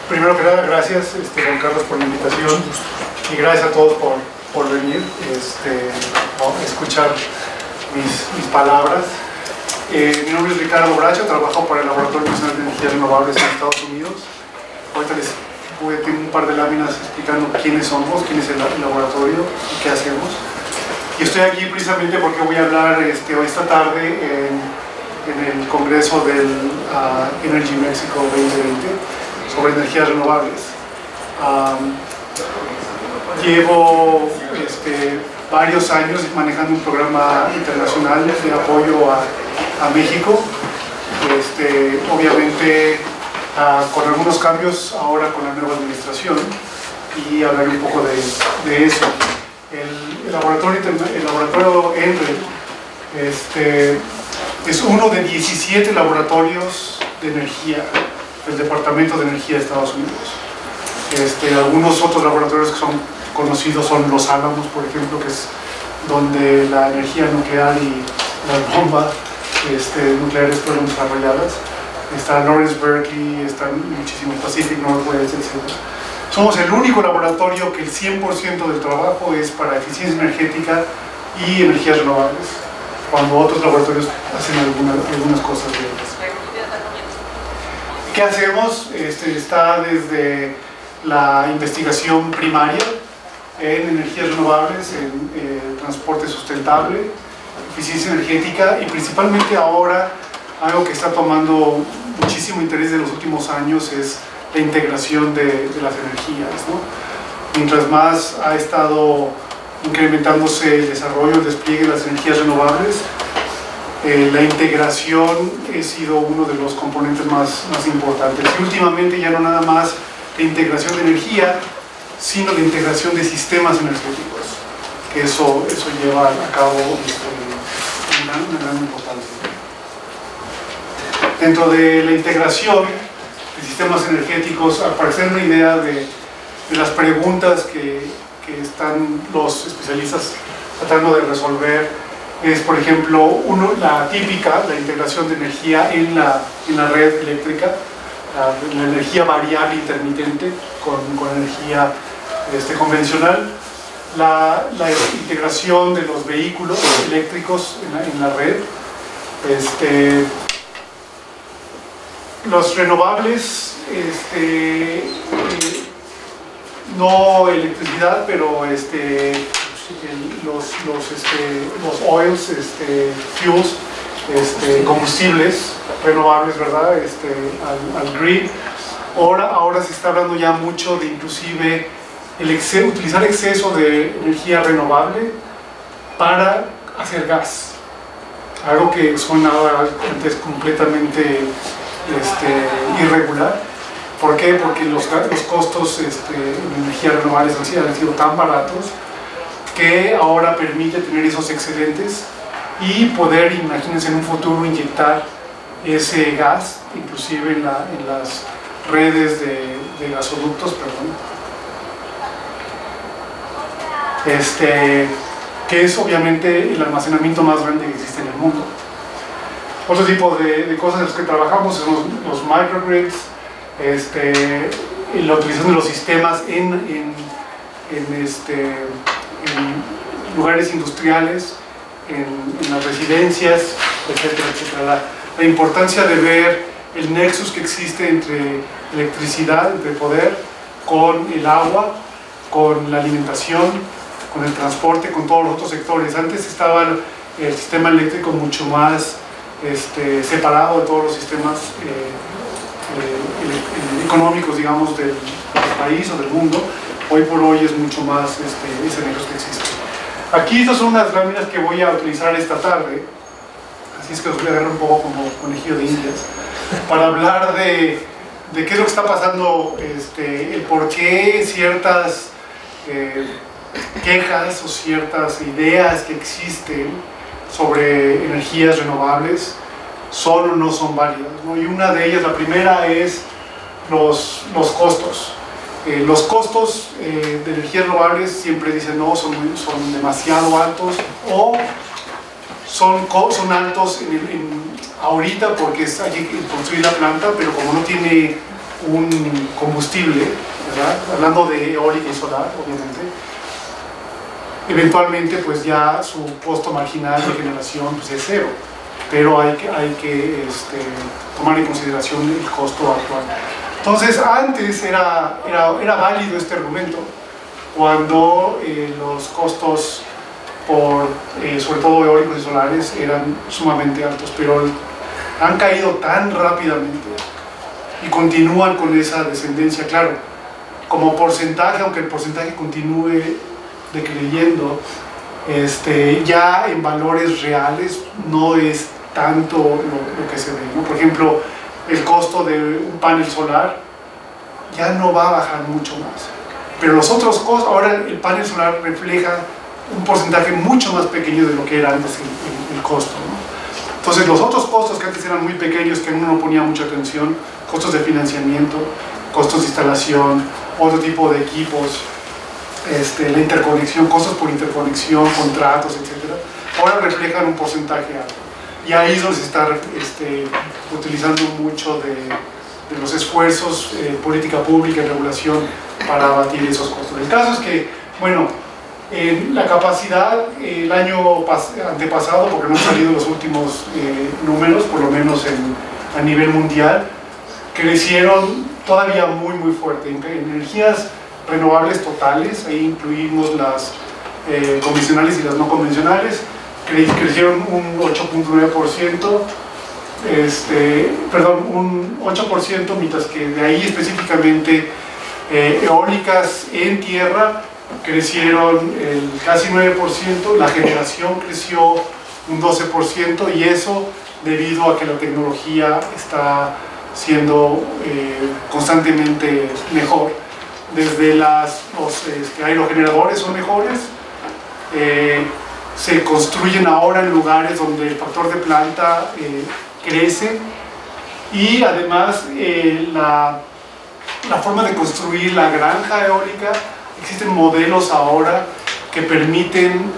Primero que nada, gracias Juan Carlos por la invitación y gracias a todos por venir a escuchar mis palabras. Mi nombre es Ricardo Bracho, trabajo para el Laboratorio Nacional de Energías Renovables en Estados Unidos. Ahorita tengo un par de láminas explicando quiénes somos, quién es el laboratorio y qué hacemos. Y estoy aquí precisamente porque voy a hablar esta tarde en el Congreso del Energy Mexico 2020 sobre energías renovables. Llevo varios años manejando un programa internacional de apoyo a México, obviamente con algunos cambios ahora con la nueva administración, y hablar un poco de eso. El laboratorio ENRE es uno de 17 laboratorios de energía del Departamento de Energía de Estados Unidos. Algunos otros laboratorios que son conocidos son Los Álamos, por ejemplo, que es donde la energía nuclear y las bombas nucleares fueron desarrolladas. Está Lawrence Berkeley, están muchísimos, Pacific Northwest, etc. Somos el único laboratorio que el 100% del trabajo es para eficiencia energética y energías renovables, cuando otros laboratorios hacen algunas cosas de ellas. ¿Qué hacemos? Está desde la investigación primaria en energías renovables, en transporte sustentable, eficiencia energética y principalmente ahora algo que está tomando muchísimo interés de los últimos años es la integración de las energías, ¿no? Mientras más ha estado incrementándose el desarrollo, el despliegue de las energías renovables, la integración ha sido uno de los componentes más importantes. Y últimamente ya no nada más la integración de energía, sino la integración de sistemas energéticos, que eso lleva a cabo una gran importancia. Dentro de la integración de sistemas energéticos, para hacer una idea de las preguntas que están los especialistas tratando de resolver, es por ejemplo, la típica, la integración de energía en la red eléctrica, la energía variable intermitente con energía convencional, la integración de los vehículos eléctricos en la red, los renovables, no electricidad, pero los oils, fuels, combustibles renovables, ¿verdad? Al grid. Ahora se está hablando ya mucho de inclusive utilizar exceso de energía renovable para hacer gas, algo que sonaba antes completamente irregular. ¿Por qué? Porque los costos en energías renovables han sido tan baratos que ahora permite tener esos excedentes y poder, imagínense, en un futuro inyectar ese gas, inclusive en las redes de gasoductos, que es obviamente el almacenamiento más grande que existe en el mundo. Otro tipo de cosas en las que trabajamos son los microgrids, la utilización de los sistemas en lugares industriales, en las residencias, etcétera, etcétera. La importancia de ver el nexus que existe entre electricidad, entre poder, con el agua, con la alimentación, con el transporte, con todos los otros sectores. Antes estaba el sistema eléctrico mucho más separado de todos los sistemas económicos, digamos, del país o del mundo. Hoy por hoy es mucho más ese nexus que existe. Aquí estas son unas láminas que voy a utilizar esta tarde, así es que los voy a agarrar un poco como conejillo de indias, para hablar de qué es lo que está pasando, el por qué ciertas quejas o ciertas ideas que existen sobre energías renovables son o no son válidas, ¿no? Y una de ellas, la primera, es los costos. Los costos de energías renovables siempre dicen no, son demasiado altos, o son altos ahorita porque hay que construir la planta, pero como no tiene un combustible, ¿verdad? Hablando de eólica y solar, obviamente, eventualmente pues ya su costo marginal de generación pues es cero, pero hay que tomar en consideración el costo actual. Entonces antes era válido este argumento cuando los costos por sobre todo eólicos y solares eran sumamente altos, pero han caído tan rápidamente y continúan con esa descendencia. Claro, como porcentaje, aunque el porcentaje continúe decreyendo, ya en valores reales no es tanto lo que se ve, ¿no? Por ejemplo, el costo de un panel solar ya no va a bajar mucho más, pero los otros costos, ahora el panel solar refleja un porcentaje mucho más pequeño de lo que era antes el costo, ¿no? Entonces los otros costos que antes eran muy pequeños, que uno no ponía mucha atención, costos de financiamiento, costos de instalación, otro tipo de equipos, la interconexión, costos por interconexión, contratos, etc., ahora reflejan un porcentaje alto. Y ahí es donde se está utilizando mucho de los esfuerzos, política pública y regulación para abatir esos costos. El caso es que, bueno, la capacidad el año antepasado, porque no han salido los últimos números, por lo menos a nivel mundial, crecieron todavía muy fuerte. En energías renovables totales, ahí incluimos las convencionales y las no convencionales, crecieron un 8.9%, perdón, un 8%, mientras que de ahí específicamente eólicas en tierra crecieron casi 9%, la generación creció un 12%, y eso debido a que la tecnología está siendo constantemente mejor. Desde los aerogeneradores son mejores, se construyen ahora en lugares donde el factor de planta crece, y además la forma de construir la granja eólica, existen modelos ahora que permiten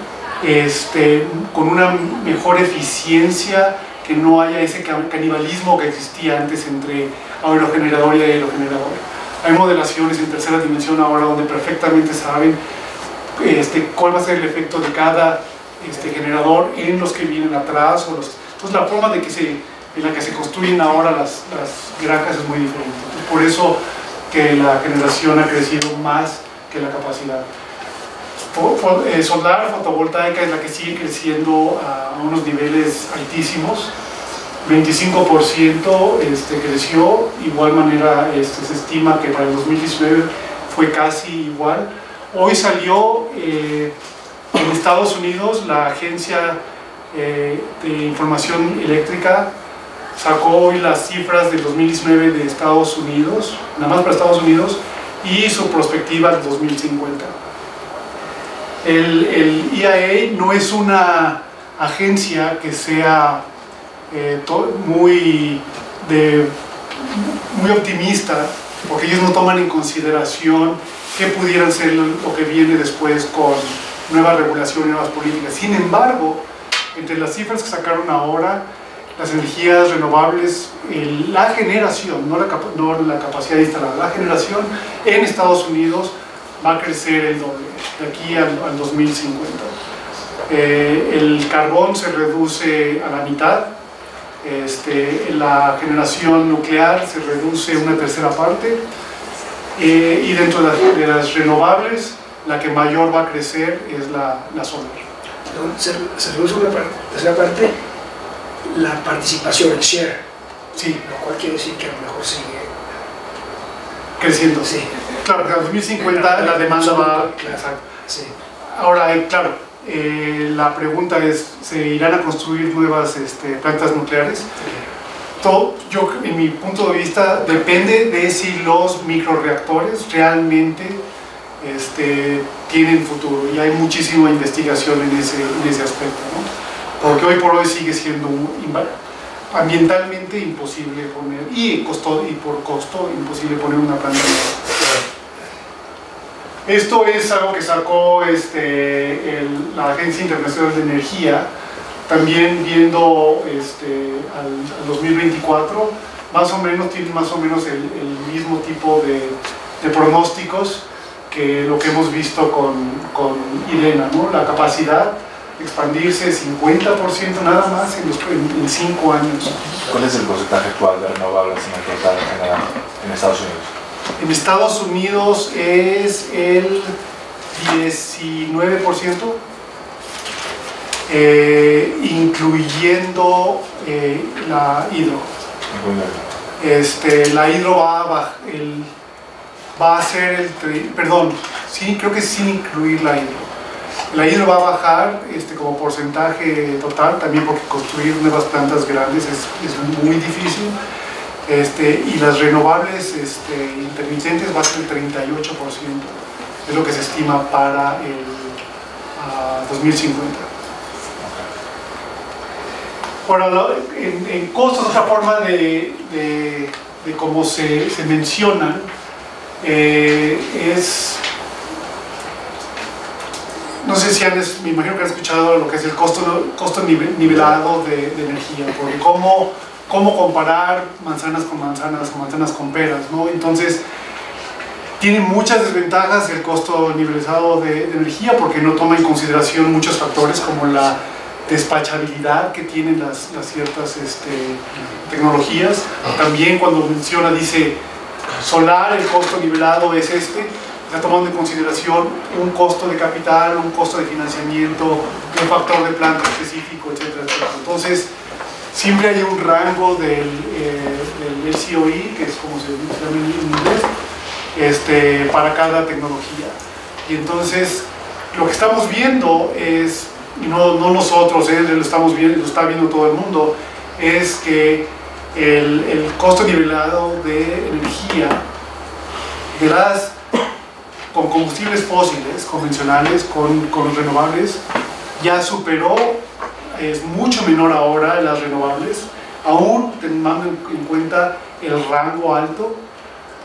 con una mejor eficiencia que no haya ese canibalismo que existía antes entre aerogenerador y aerogenerador. Hay modelaciones en tercera dimensión ahora donde perfectamente saben cuál va a ser el efecto de cada generador en los que vienen atrás. Entonces la forma en la que se construyen ahora las granjas es muy diferente. Entonces, por eso que la generación ha crecido más que la capacidad. Solar, fotovoltaica es la que sigue creciendo a unos niveles altísimos. 25% creció, igual manera se estima que para el 2019 fue casi igual. Hoy salió en Estados Unidos la Agencia de Información Eléctrica, sacó hoy las cifras del 2019 de Estados Unidos, nada más para Estados Unidos, y su perspectiva del 2050. El IEA no es una agencia que sea muy optimista, porque ellos no toman en consideración qué pudieran ser lo que viene después con nueva regulación y nuevas políticas. Sin embargo, entre las cifras que sacaron ahora, las energías renovables, la generación, no la capacidad instalada, la generación en Estados Unidos va a crecer el doble de aquí al 2050. El carbón se reduce a la mitad, la generación nuclear se reduce una tercera parte, y dentro de las renovables la que mayor va a crecer es la solar. Se reduce una tercera parte, la participación, el share, sí, lo cual quiere decir que a lo mejor sigue creciendo. Sí. Claro, que en 2050 la demanda va... Claro. Exacto. Sí. Ahora, claro, la pregunta es, ¿se irán a construir nuevas plantas nucleares? Sí. Todo, en mi punto de vista, depende de si los microreactores realmente tienen futuro, y hay muchísima investigación en ese aspecto, ¿no? Porque hoy por hoy sigue siendo ambientalmente imposible poner, y por costo imposible poner una planta nueva. Esto es algo que sacó la Agencia Internacional de Energía, también viendo al 2024, tienen más o menos el mismo tipo de pronósticos que lo que hemos visto con IRENA, ¿no? La capacidad de expandirse 50% nada más en 5 años. ¿Cuál es el porcentaje actual de renovables en el total en general en Estados Unidos? En Estados Unidos es el 19%, incluyendo la hidro. La hidro va a ser sí, creo que sin incluir la hidro. La hidro va a bajar como porcentaje total, también porque construir nuevas plantas grandes es muy difícil. Y las renovables intermitentes va a ser el 38%, es lo que se estima para el 2050. Ahora, en costos, otra forma de cómo se mencionan es, no sé si me imagino que han escuchado lo que es el costo nivelado de energía, porque cómo comparar manzanas con manzanas o manzanas con peras, ¿no? Entonces, tiene muchas desventajas el costo nivelado de energía porque no toma en consideración muchos factores como la despachabilidad que tienen las ciertas tecnologías. También cuando dice solar, el costo nivelado es está tomando en consideración un costo de capital, un costo de financiamiento, un factor de planta específico, etcétera, etcétera. Entonces, siempre hay un rango del LCOE, que es como se llama en inglés, para cada tecnología. Y entonces, lo que estamos viendo es, y no nosotros, lo estamos viendo, lo está viendo todo el mundo, es que el costo nivelado de energía de con combustibles fósiles convencionales, con renovables, ya superó, es mucho menor ahora en las renovables, aún tomando en cuenta el rango alto.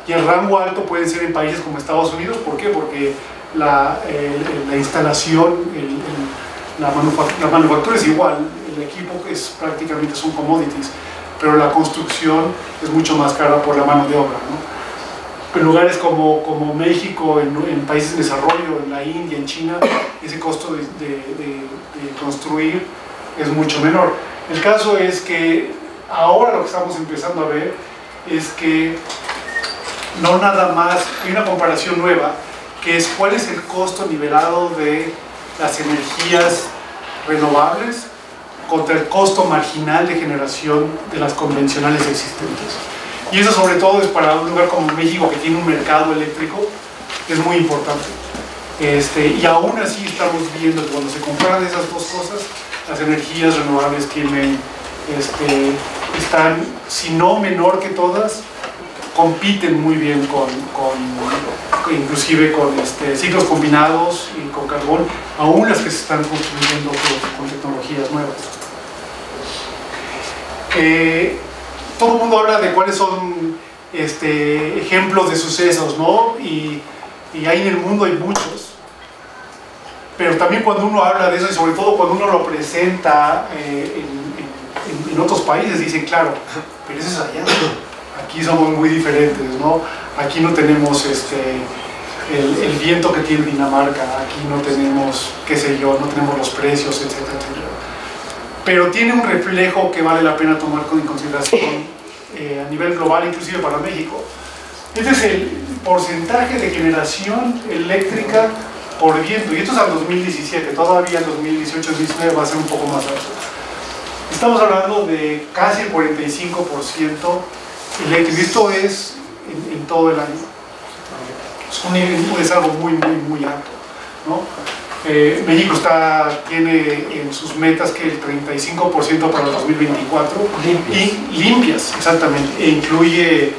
Y el rango alto puede ser en países como Estados Unidos. ¿Por qué? Porque la instalación, la manufactura es igual, el equipo prácticamente son commodities, pero la construcción es mucho más cara por la mano de obra, ¿no? En lugares como México, en países en desarrollo, en la India, en China, ese costo de construir es mucho menor. El caso es que ahora lo que estamos empezando a ver es que no nada más, hay una comparación nueva, que es cuál es el costo nivelado de las energías renovables contra el costo marginal de generación de las convencionales existentes. Y eso sobre todo es para un lugar como México, que tiene un mercado eléctrico, es muy importante. Y aún así estamos viendo que cuando se comparan esas dos cosas, las energías renovables tienen, están, si no menor que todas, compiten muy bien inclusive con ciclos combinados y con carbón, aún las que se están construyendo con tecnologías nuevas. Todo el mundo habla de cuáles son ejemplos de sucesos, ¿no? Y ahí en el mundo hay muchos, pero también cuando uno habla de eso, y sobre todo cuando uno lo presenta en otros países, dicen, claro, pero eso es allá, aquí somos muy diferentes, ¿no? Aquí no tenemos el viento que tiene Dinamarca, aquí no tenemos, qué sé yo, no tenemos los precios, etcétera, etcétera. Pero tiene un reflejo que vale la pena tomar en consideración a nivel global, inclusive para México. Este es el porcentaje de generación eléctrica por viento, y esto es al 2017, todavía en 2018-2019 va a ser un poco más alto. Estamos hablando de casi el 45% eléctrico, esto es en todo el año. Es algo muy, muy, muy alto, ¿no? México tiene en sus metas que el 35% para el 2024 y limpias, exactamente, e incluye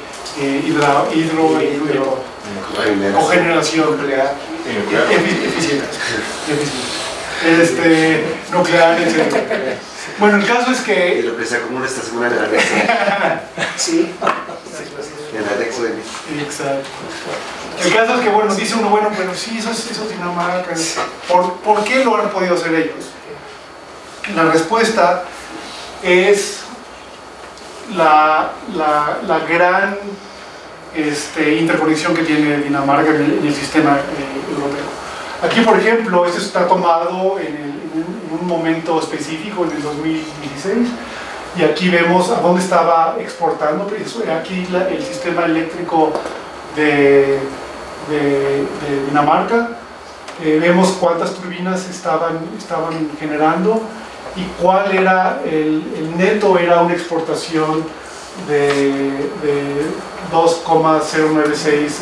cogeneración eficiente, nuclear, etc. Bueno, el caso es que... Y lo que sea como una estación de la Alexa. Sí. En el Alexa de mí. Exacto. El caso es que, bueno, dice uno, bueno, pero sí, eso es Dinamarca. ¿Por qué lo han podido hacer ellos? La respuesta es la gran interconexión que tiene Dinamarca en el sistema europeo. Aquí, por ejemplo, esto está tomado en un momento específico, en el 2016, y aquí vemos a dónde estaba exportando. Aquí el sistema eléctrico de Dinamarca, vemos cuántas turbinas estaban generando y cuál era el neto. Era una exportación de 2,096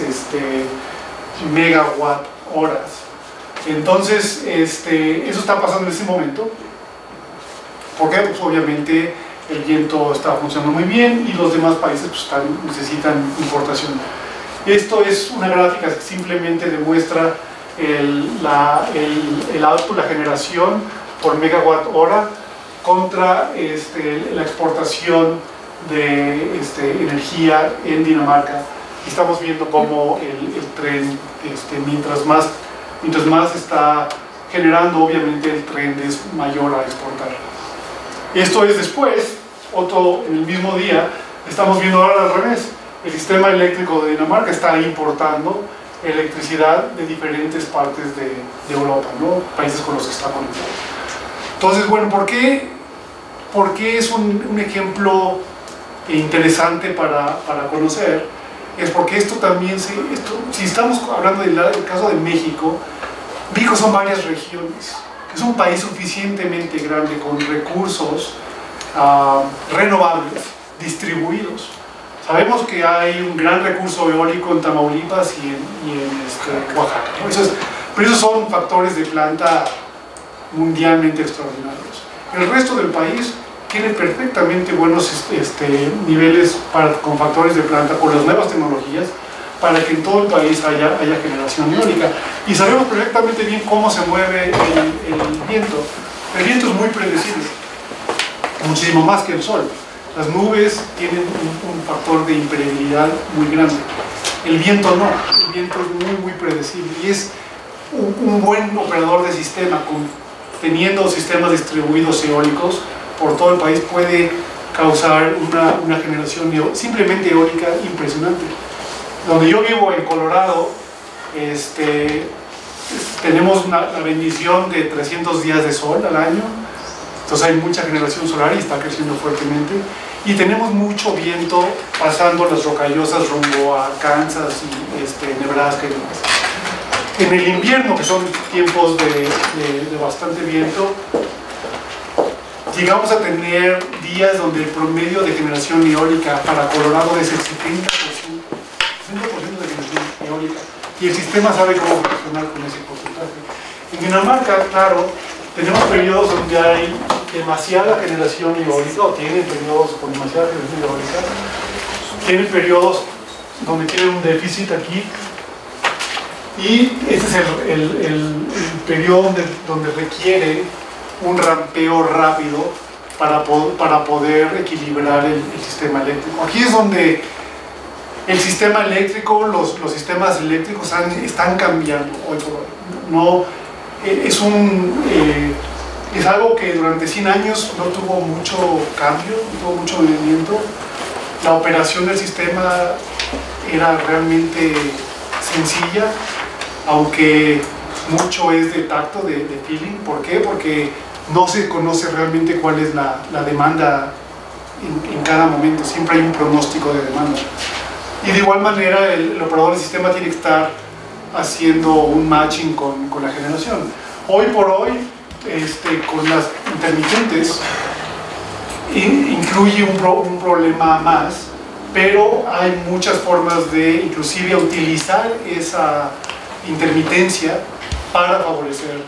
megawatt horas. Entonces, eso está pasando en ese momento. ¿Por qué? Pues obviamente el viento está funcionando muy bien y los demás países pues, necesitan importación. Esto es una gráfica que simplemente demuestra el output, la generación por megawatt hora contra la exportación de energía en Dinamarca. Estamos viendo cómo el tren, mientras más está generando, obviamente el tren es mayor a exportar. Esto es después, en el mismo día, estamos viendo ahora al revés. El sistema eléctrico de Dinamarca está importando electricidad de diferentes partes de Europa, ¿no? Países con los que está conectado. Entonces, bueno, ¿por qué es un ejemplo interesante para conocer? Es porque esto también, si estamos hablando del caso de México, México son varias regiones, es un país suficientemente grande con recursos renovables, distribuidos. Sabemos que hay un gran recurso eólico en Tamaulipas y en Oaxaca, ¿no? Pero esos son factores de planta mundialmente extraordinarios. El resto del país tiene perfectamente buenos niveles con factores de planta por las nuevas tecnologías para que en todo el país haya generación eólica. Y sabemos perfectamente bien cómo se mueve el viento. El viento es muy predecible, muchísimo más que el sol. Las nubes tienen un factor de imprevisibilidad muy grande. El viento no, el viento es muy predecible y es un buen operador de sistema. Teniendo sistemas distribuidos eólicos por todo el país puede causar una generación simplemente eólica impresionante. Donde yo vivo, en Colorado, tenemos la bendición de 300 días de sol al año. Entonces hay mucha generación solar y está creciendo fuertemente. Y tenemos mucho viento pasando las rocallosas rumbo a Kansas y Nebraska y demás. En el invierno, que son tiempos de bastante viento, llegamos a tener días donde el promedio de generación eólica para Colorado es el 70% de generación eólica. Y el sistema sabe cómo funcionar con ese porcentaje. En Dinamarca, claro, tenemos periodos donde hay demasiada generación eólica, o tienen periodos con demasiada generación eólica, tienen periodos donde tienen un déficit aquí, y este es el periodo donde requiere un rampeo rápido para poder equilibrar el sistema eléctrico. Aquí es donde el sistema eléctrico, los sistemas eléctricos están cambiando hoy por hoy. No, es algo que durante 100 años no tuvo mucho cambio, no tuvo mucho movimiento. La operación del sistema era realmente sencilla, aunque mucho es de tacto, de feeling. ¿Por qué? Porque no se conoce realmente cuál es la demanda en cada momento. Siempre hay un pronóstico de demanda. Y de igual manera el operador del sistema tiene que estar haciendo un matching con la generación. Hoy por hoy, con las intermitentes, incluye un problema más, pero hay muchas formas de inclusive utilizar esa intermitencia para favorecer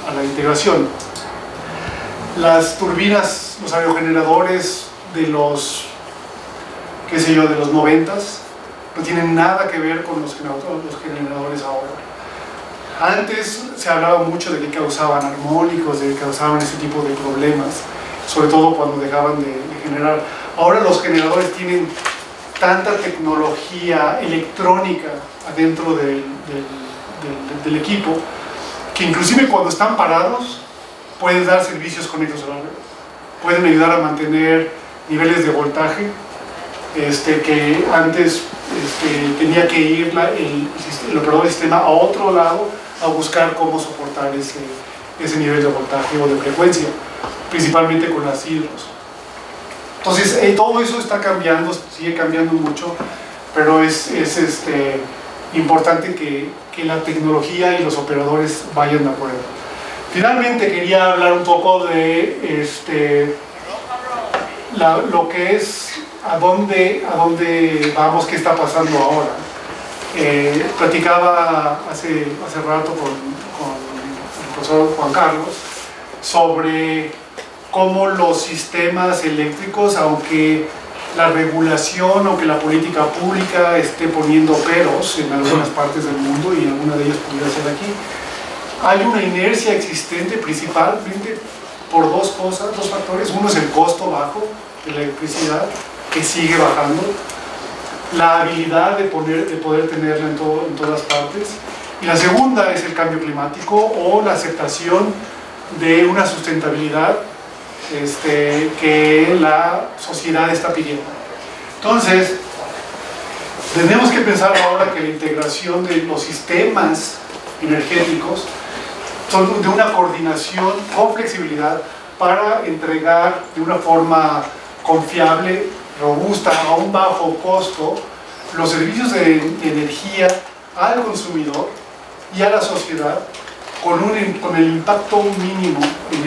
a la integración. Las turbinas, los aerogeneradores de los 90s no tienen nada que ver con los generadores ahora. Antes se hablaba mucho de que causaban armónicos, de que causaban ese tipo de problemas, sobre todo cuando dejaban de generar. Ahora los generadores tienen tanta tecnología electrónica adentro del equipo que inclusive cuando están parados pueden dar servicios con ellos. Pueden ayudar a mantener niveles de voltaje, que antes tenía que ir el operador del sistema a otro lado a buscar cómo soportar ese nivel de voltaje o de frecuencia, principalmente con las hidros. Entonces, todo eso está cambiando, sigue cambiando mucho, pero es importante que la tecnología y los operadores vayan de acuerdo. Finalmente, quería hablar un poco de lo que es a dónde vamos, qué está pasando ahora. Platicaba hace rato con el profesor Juan Carlos sobre cómo los sistemas eléctricos, aunque la regulación, aunque la política pública esté poniendo peros en algunas partes del mundo, y alguna de ellas pudiera ser aquí, hay una inercia existente principalmente por dos factores. Uno es el costo bajo de la electricidad, que sigue bajando, la habilidad de poder tenerla en todas partes, y la segunda es el cambio climático o la aceptación de una sustentabilidad que la sociedad está pidiendo. Entonces, tenemos que pensar ahora que la integración de los sistemas energéticos son de una coordinación con flexibilidad para entregar de una forma confiable, robusta, a un bajo costo, los servicios de energía al consumidor y a la sociedad con el impacto mínimo en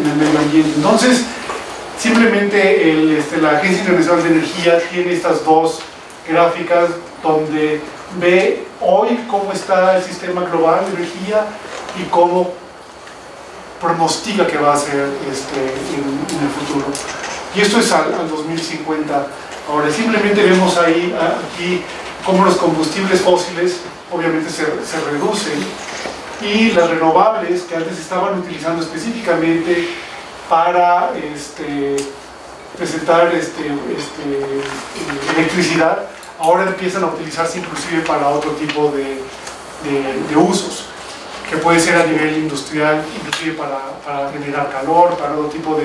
el medio ambiente. Entonces, simplemente la Agencia Internacional de Energía tiene estas dos gráficas donde ve hoy cómo está el sistema global de energía y cómo pronostica que va a ser en el futuro. Y esto es al 2050. Ahora, simplemente vemos aquí cómo los combustibles fósiles obviamente se reducen, y las renovables que antes estaban utilizando específicamente para presentar electricidad, ahora empiezan a utilizarse inclusive para otro tipo de usos, que puede ser a nivel industrial, inclusive para generar calor, para otro tipo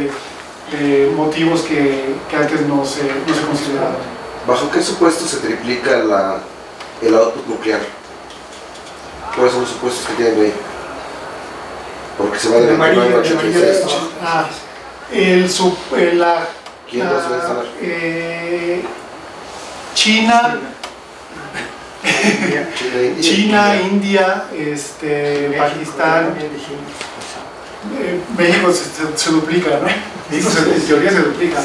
de motivos que antes no se consideraban. ¿Bajo qué supuesto se triplica el output nuclear? ¿Cuáles son los supuestos que tienen ahí? Porque se va de 29 a 86. ¿Quién los va a instalar? China, India, Pakistán. México se duplica, ¿no? México en teoría se duplica.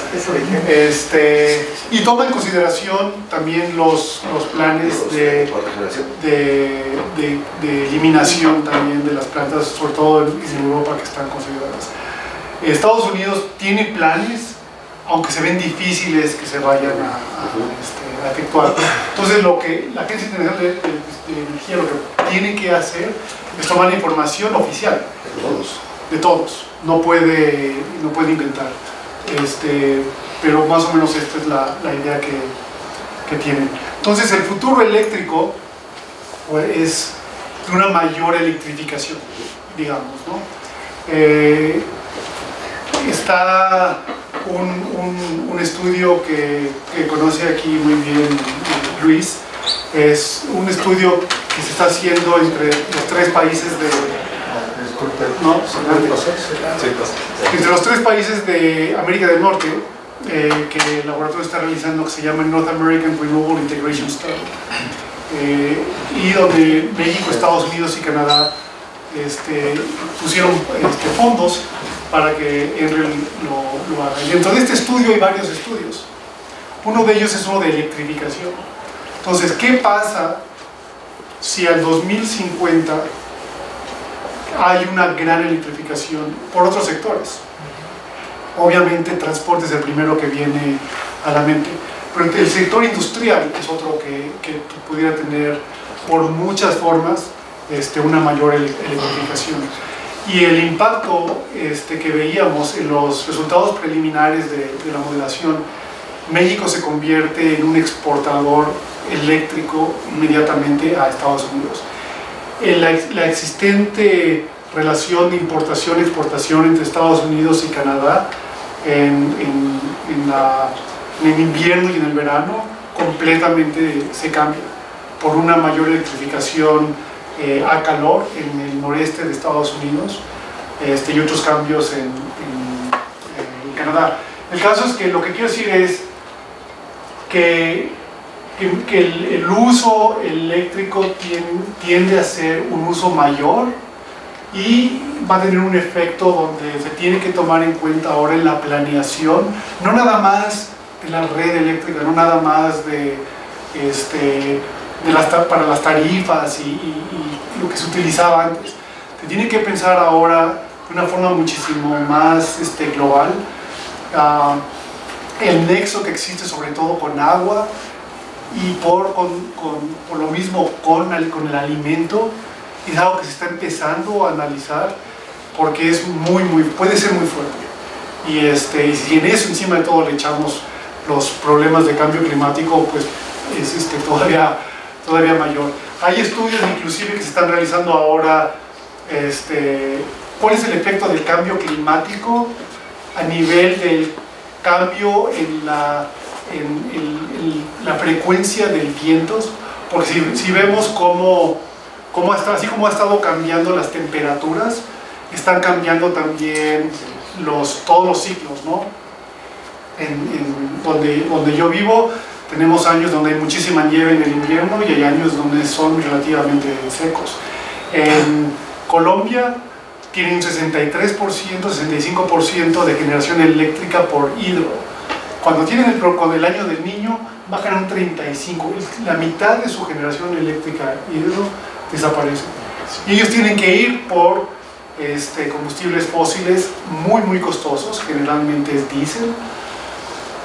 Y toma en consideración también los planes de eliminación también de las plantas, sobre todo en Europa, que están consideradas. Estados Unidos tiene planes, aunque se ven difíciles que se vayan a efectuar. Entonces, lo que la Agencia Internacional de Energía lo que tiene que hacer es tomar la información oficial de todos, no puede inventar, pero más o menos esta es la idea que tienen. Entonces, el futuro eléctrico pues, es de una mayor electrificación, digamos, ¿no? Está un estudio que conoce aquí muy bien Luis. Es un estudio que se está haciendo entre los tres países entre los tres países de América del Norte, que el laboratorio está realizando, que se llama North American Renewable Integration Study, y donde México, Estados Unidos y Canadá pusieron fondos para que Enel lo haga. Y dentro de este estudio hay varios estudios. Uno de ellos es uno de electrificación. Entonces, ¿qué pasa si al 2050 hay una gran electrificación por otros sectores? Obviamente transporte es el primero que viene a la mente, pero el sector industrial es otro que pudiera tener por muchas formas una mayor electrificación. Y el impacto que veíamos en los resultados preliminares de la modelación, México se convierte en un exportador eléctrico inmediatamente a Estados Unidos. La existente relación de importación-exportación entre Estados Unidos y Canadá en el invierno y en el verano, completamente se cambia por una mayor electrificación a calor en el noreste de Estados Unidos y otros cambios en Canadá. El caso es que lo que quiero decir es que el uso eléctrico tiende a ser un uso mayor y va a tener un efecto donde se tiene que tomar en cuenta ahora en la planeación, no nada más de la red eléctrica, no nada más para las tarifas y lo que se utilizaba antes. Se tiene que pensar ahora de una forma muchísimo más global, el nexo que existe sobre todo con agua y por lo mismo con el alimento. Es algo que se está empezando a analizar porque es puede ser muy fuerte. Y si en eso encima de todo le echamos los problemas de cambio climático, pues es todavía mayor. Hay estudios inclusive que se están realizando ahora, cuál es el efecto del cambio climático a nivel del cambio en la frecuencia del vientos, porque si vemos así como ha estado cambiando las temperaturas, están cambiando también todos los ciclos, ¿no? Donde yo vivo, tenemos años donde hay muchísima nieve en el invierno y hay años donde son relativamente secos. En Colombia tienen un 63%, 65% de generación eléctrica por hidro. Cuando tienen el año del niño, bajan a un 35%. La mitad de su generación eléctrica hidro desaparece. Y ellos tienen que ir por combustibles fósiles muy costosos, generalmente es diésel,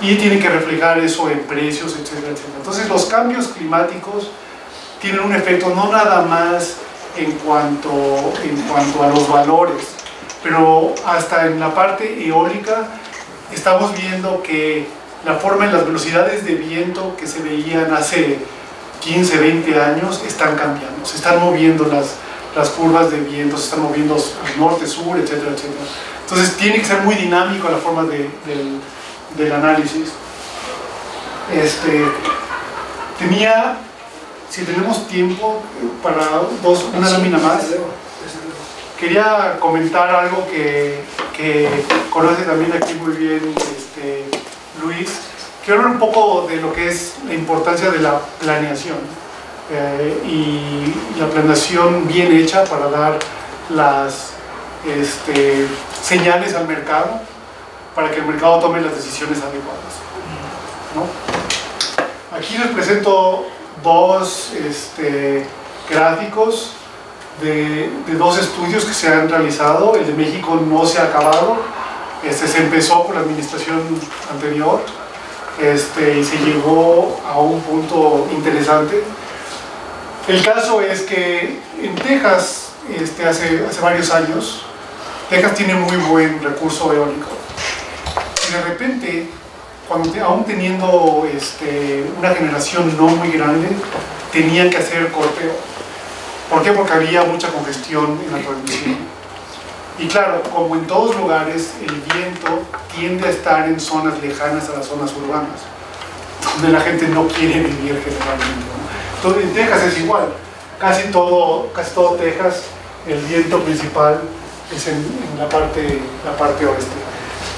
y tienen que reflejar eso en precios, etcétera, etcétera. Entonces los cambios climáticos tienen un efecto no nada más en cuanto a los valores, pero hasta en la parte eólica estamos viendo que la forma en las velocidades de viento que se veían hace 15, 20 años están cambiando, se están moviendo las curvas de viento, se están moviendo al norte, sur, etcétera, etcétera. Entonces tiene que ser muy dinámico la forma del análisis. Si tenemos tiempo para una lámina más, quería comentar algo que conoce también aquí muy bien Luis. Quiero hablar un poco de lo que es la importancia de la planeación y la planeación bien hecha para dar las señales al mercado para que el mercado tome las decisiones adecuadas, ¿no? Aquí les presento dos gráficos de dos estudios que se han realizado. El de México no se ha acabado, se empezó por la administración anterior y se llegó a un punto interesante. El caso es que en Texas, hace varios años, Texas tiene muy buen recurso eólico. Y de repente, aún teniendo una generación no muy grande, tenían que hacer corteo. ¿Por qué? Porque había mucha congestión en la transmisión. Y claro, como en todos lugares, el viento tiende a estar en zonas lejanas a las zonas urbanas, donde la gente no quiere vivir generalmente, ¿no? Entonces, en Texas es igual. Casi todo Texas, el viento principal es en la parte oeste.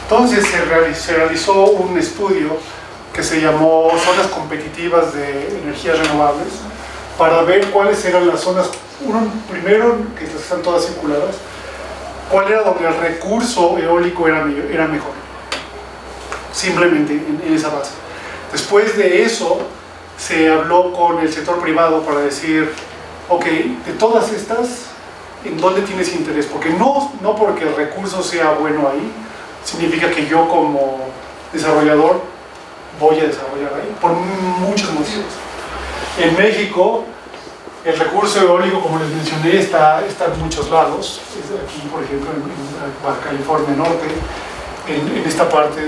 Entonces se realizó un estudio que se llamó Zonas Competitivas de Energías Renovables para ver cuáles eran las zonas, primero, que están todas circuladas, cuál era donde el recurso eólico era mejor, simplemente en esa base. Después de eso se habló con el sector privado para decir, ok, de todas estas, ¿en dónde tienes interés? Porque no porque el recurso sea bueno ahí, significa que yo como desarrollador voy a desarrollar ahí, por muchos motivos. En México, el recurso eólico, como les mencioné, está en muchos lados. Aquí, por ejemplo, en Baja California Norte, en esta parte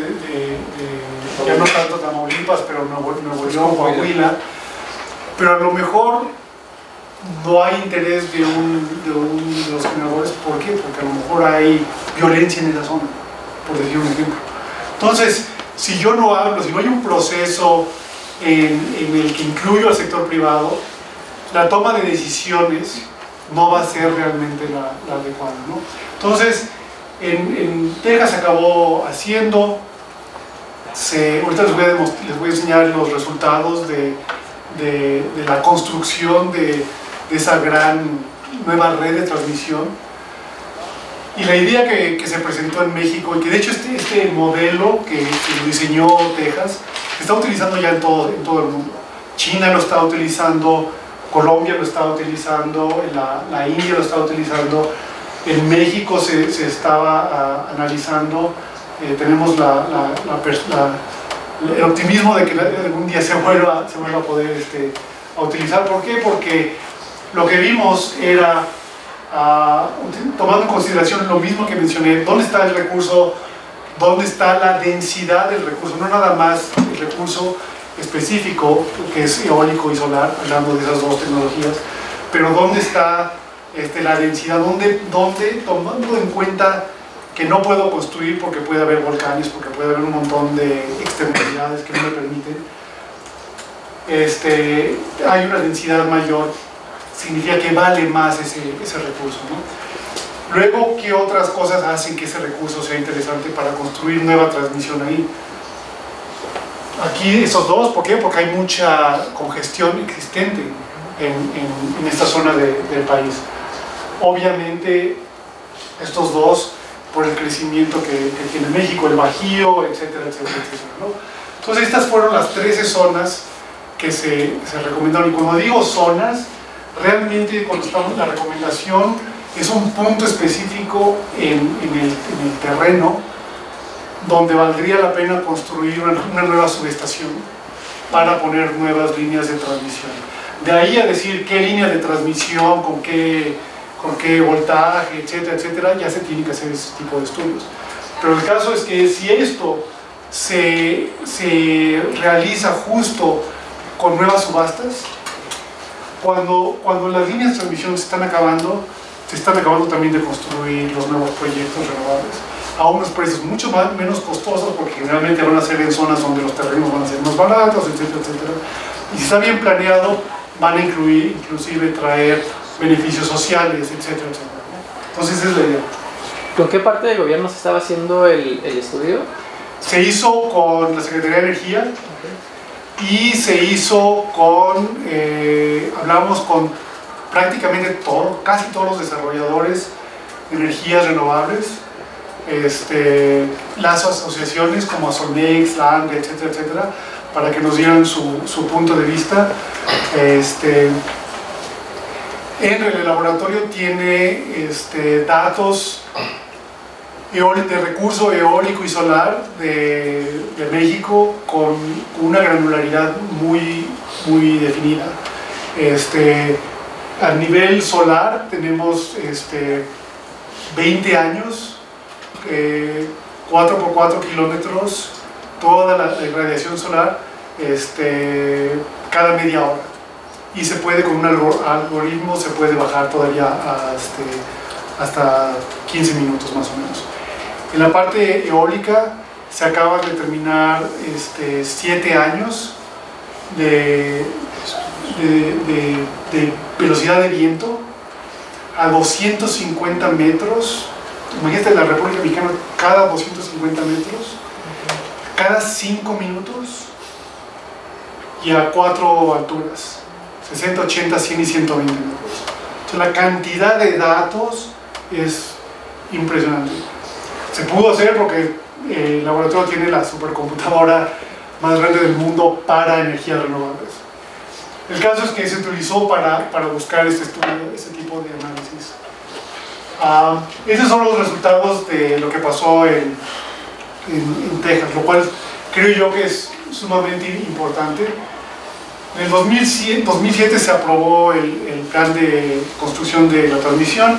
ya no tanto Tamaulipas, pero Nuevo León, Coahuila. Pero a lo mejor no hay interés de los generadores. ¿Por qué? Porque a lo mejor hay violencia en esa zona, por decir un ejemplo. Entonces, si yo no hablo, si no hay un proceso en el que incluyo al sector privado, la toma de decisiones no va a ser realmente la adecuada, ¿no? Entonces, en Texas se acabó haciendo, ahorita les voy a enseñar los resultados de la construcción de esa gran nueva red de transmisión. Y la idea que se presentó en México, y que de hecho este modelo que diseñó Texas, se está utilizando ya en todo el mundo. China lo está utilizando, Colombia lo está utilizando, la India lo está utilizando, en México se estaba analizando, tenemos el optimismo de que algún día se vuelva a poder a utilizar. ¿Por qué? Porque lo que vimos era, tomando en consideración lo mismo que mencioné, dónde está el recurso, dónde está la densidad del recurso, no nada más el recurso específico, que es eólico y solar, hablando de esas dos tecnologías, pero dónde está la densidad, dónde tomando en cuenta que no puedo construir porque puede haber volcanes, porque puede haber un montón de externalidades que no me permiten, hay una densidad mayor, significa que vale más ese recurso, ¿no? Luego, ¿qué otras cosas hacen que ese recurso sea interesante para construir nueva transmisión ahí? Aquí esos dos, ¿por qué? Porque hay mucha congestión existente en esta zona del país. Obviamente, estos dos, por el crecimiento que tiene México, el Bajío, etcétera, etcétera, etcétera, ¿no? Entonces, estas fueron las 13 zonas que se recomendaron. Y cuando digo zonas, realmente cuando estamos en la recomendación, es un punto específico en el terreno donde valdría la pena construir una nueva subestación para poner nuevas líneas de transmisión. De ahí a decir qué línea de transmisión, con qué voltaje, etcétera, etcétera, ya se tiene que hacer ese tipo de estudios. Pero el caso es que si esto se realiza justo con nuevas subastas, cuando las líneas de transmisión se están acabando también de construir los nuevos proyectos renovables a unos precios mucho menos costosos, porque generalmente van a ser en zonas donde los terrenos van a ser más baratos, etcétera, etcétera. Y si está bien planeado, van a inclusive traer beneficios sociales, etcétera, etcétera, ¿no? Entonces esa es la idea. ¿Con qué parte del gobierno se estaba haciendo el estudio? Se hizo con la Secretaría de Energía, y se hizo hablamos con prácticamente casi todos los desarrolladores de energías renovables, las asociaciones como Asolmex, LANG, etcétera, etcétera, para que nos dieran su punto de vista. El laboratorio tiene datos de recurso eólico y solar de México con una granularidad muy definida. A nivel solar tenemos 20 años, 4 por 4 kilómetros, toda la irradiación solar cada media hora. Y se puede, con un algoritmo, se puede bajar todavía hasta 15 minutos más o menos. En la parte eólica se acaban de terminar 7 años de velocidad de viento a 250 metros. Imagínate, en la República Mexicana, cada 250 metros, cada 5 minutos y a 4 alturas, 60, 80, 100 y 120 metros. Entonces, la cantidad de datos es impresionante. Se pudo hacer porque el laboratorio tiene la supercomputadora más grande del mundo para energías renovables. El caso es que se utilizó para buscar este tipo de análisis. Esos son los resultados de lo que pasó en Texas, lo cual creo yo que es sumamente importante. En el 2007 se aprobó el plan de construcción de la transmisión.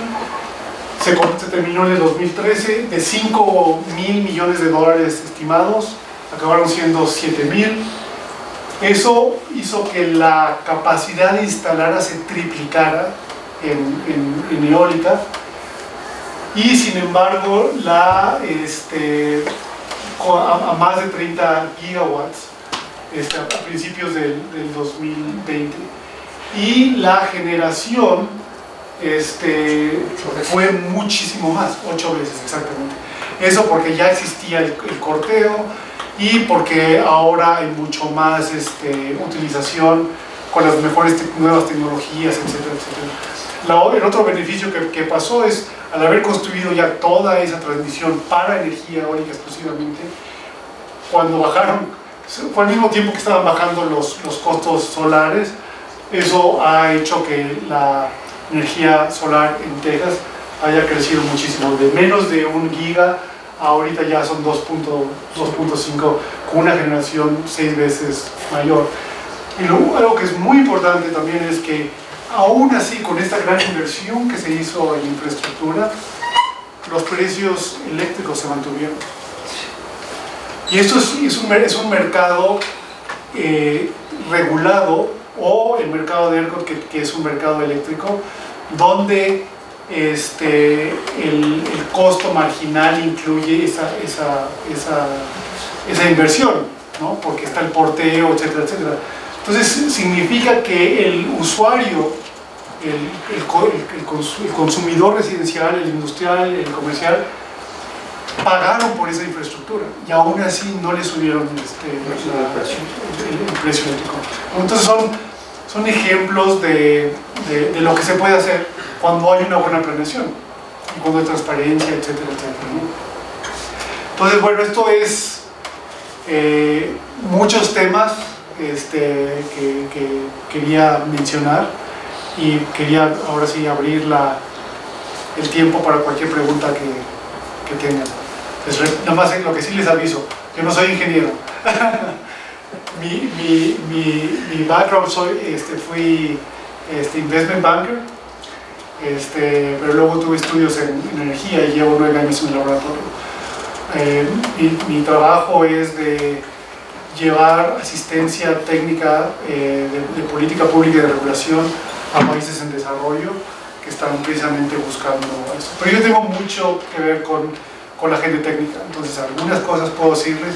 Se terminó en el 2013, de 5.000 millones de dólares estimados, acabaron siendo 7.000. Eso hizo que la capacidad de instalar se triplicara en eólica, y sin embargo a más de 30 gigawatts a principios del 2020. Y la generación fue muchísimo más, 8 veces exactamente. Eso porque ya existía el corteo y porque ahora hay mucho más utilización con las mejores nuevas tecnologías, etcétera, etcétera. El otro beneficio que pasó es, al haber construido ya toda esa transmisión para energía eólica exclusivamente, cuando bajaron, fue al mismo tiempo que estaban bajando los costos solares, eso ha hecho que la energía solar en Texas haya crecido muchísimo, de menos de 1 giga, ahorita ya son 2.5, con una generación 6 veces mayor. Y algo que es muy importante también es que aún así, con esta gran inversión que se hizo en infraestructura, los precios eléctricos se mantuvieron. Y esto es un mercado regulado, o el mercado de ERCOT, que es un mercado eléctrico, donde el costo marginal incluye esa inversión, ¿no? Porque está el porteo, etcétera, etcétera. Entonces significa que el usuario, el consumidor residencial, el industrial, el comercial, pagaron por esa infraestructura y aún así no le subieron el precio eléctrico. Entonces son ejemplos de lo que se puede hacer cuando hay una buena planeación y cuando hay transparencia, etcétera, etcétera, ¿no? Entonces, bueno, esto es muchos temas que quería mencionar, y quería ahora sí abrir el tiempo para cualquier pregunta que tengan. Nada más lo que sí les aviso, yo no soy ingeniero. mi background fui investment banker, pero luego tuve estudios en energía y llevo 9 años en el laboratorio. Mi trabajo es de llevar asistencia técnica de política pública y de regulación a países en desarrollo que están precisamente buscando eso. Pero yo tengo mucho que ver con la gente técnica, entonces algunas cosas puedo decirles,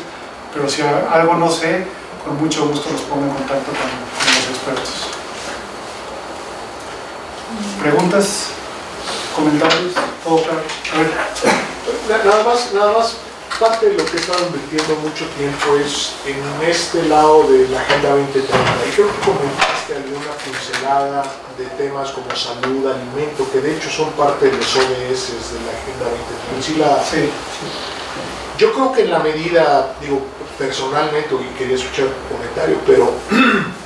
pero si algo no sé, con mucho gusto los pongo en contacto con los expertos. ¿Preguntas? ¿Comentarios? ¿Todo claro? A ver. Nada más, parte de lo que he estado invirtiendo mucho tiempo es en este lado de la Agenda 2030, y creo que comentaste alguna pincelada de temas como salud, alimento, que de hecho son parte de los ODS de la Agenda 2030. Sí. Yo creo que en la medida, digo, personalmente, y quería escuchar tu comentario, pero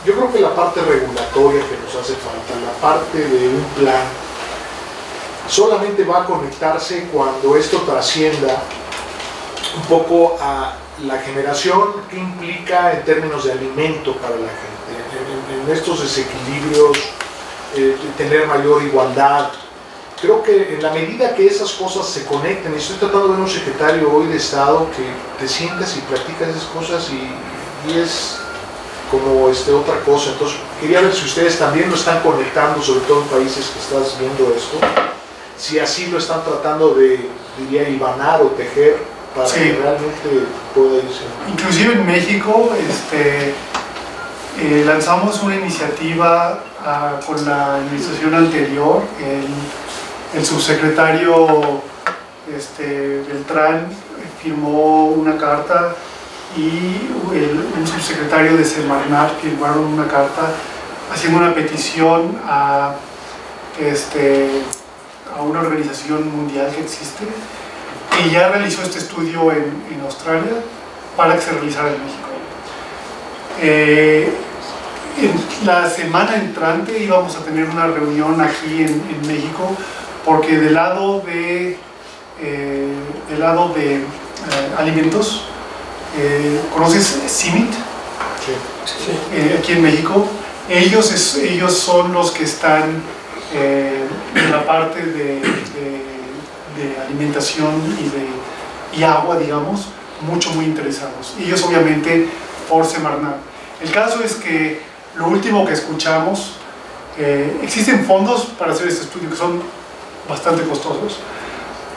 yo creo que la parte regulatoria que nos hace falta, la parte de un plan, solamente va a conectarse cuando esto trascienda un poco a la generación que implica en términos de alimento para la gente, en estos desequilibrios, tener mayor igualdad. Creo que en la medida que esas cosas se conecten, y estoy tratando de ver un secretario hoy de Estado que te sientas y practicas esas cosas y es como otra cosa. Entonces quería ver si ustedes también lo están conectando, sobre todo en países que estás viendo esto, si así lo están tratando de, diría, hilvanar o tejer para que realmente pueda irse. Inclusive en México lanzamos una iniciativa con la administración anterior. El subsecretario Beltrán firmó una carta y un subsecretario de Semarnat firmaron una carta haciendo una petición a una organización mundial que existe, que ya realizó este estudio en Australia para que se realizara en México. En la semana entrante íbamos a tener una reunión aquí en México, porque del lado de alimentos, ¿conoces CIMMYT? Sí. Aquí en México, ellos son los que están en la parte de alimentación y agua, digamos, muy interesados. Ellos obviamente por Semarnat. El caso es que lo último que escuchamos, existen fondos para hacer este estudio que son bastante costosos,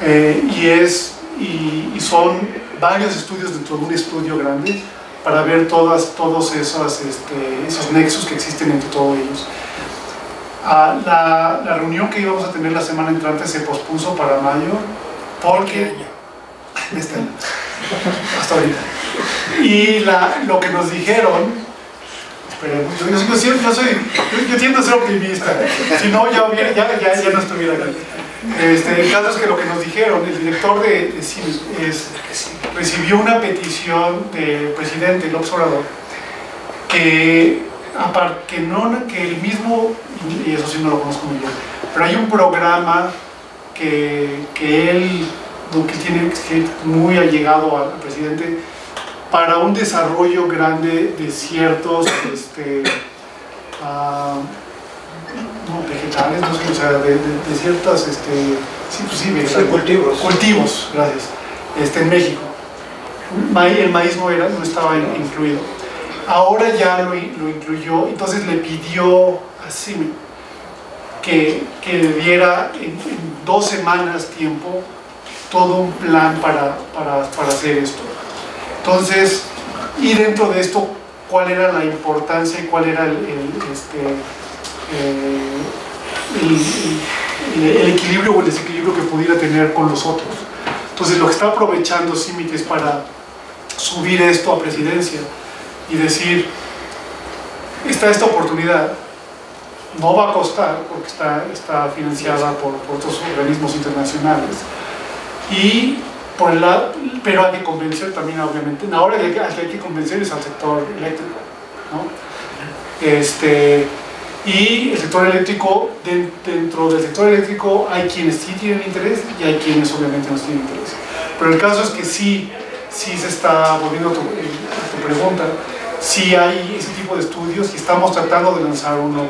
y es y son varios estudios dentro de un estudio grande para ver todos esos nexos que existen entre todos ellos. La reunión que íbamos a tener la semana entrante se pospuso para mayo porque este año, hasta ahorita. Y lo que nos dijeron, yo tiendo a ser optimista, si no ya no estuviera aquí. El caso es que lo que nos dijeron, el director de Siemens recibió una petición del presidente López Obrador que el mismo, y eso sí no lo conozco muy bien, pero hay un programa que él, que tiene muy allegado al presidente, para un desarrollo grande de ciertos vegetales, no sé, o sea, de ciertas cultivos, gracias, en México. El maíz no estaba incluido. Ahora ya lo incluyó, entonces le pidió a Siemens que le diera en 2 semanas tiempo todo un plan para hacer esto. Entonces, y dentro de esto, cuál era la importancia y cuál era el equilibrio o el desequilibrio que pudiera tener con los otros. Entonces, lo que está aprovechando Siemens es para subir esto a presidencia y decir, está esta oportunidad, no va a costar porque está financiada por otros organismos internacionales, pero hay que convencer también, obviamente, ahora al que hay que convencer es al sector eléctrico, ¿no? Y el sector eléctrico, dentro del sector eléctrico hay quienes sí tienen interés y hay quienes obviamente no tienen interés. Pero el caso es que sí se está, volviendo a tu pregunta, sí hay ese tipo de estudios y estamos tratando de lanzar uno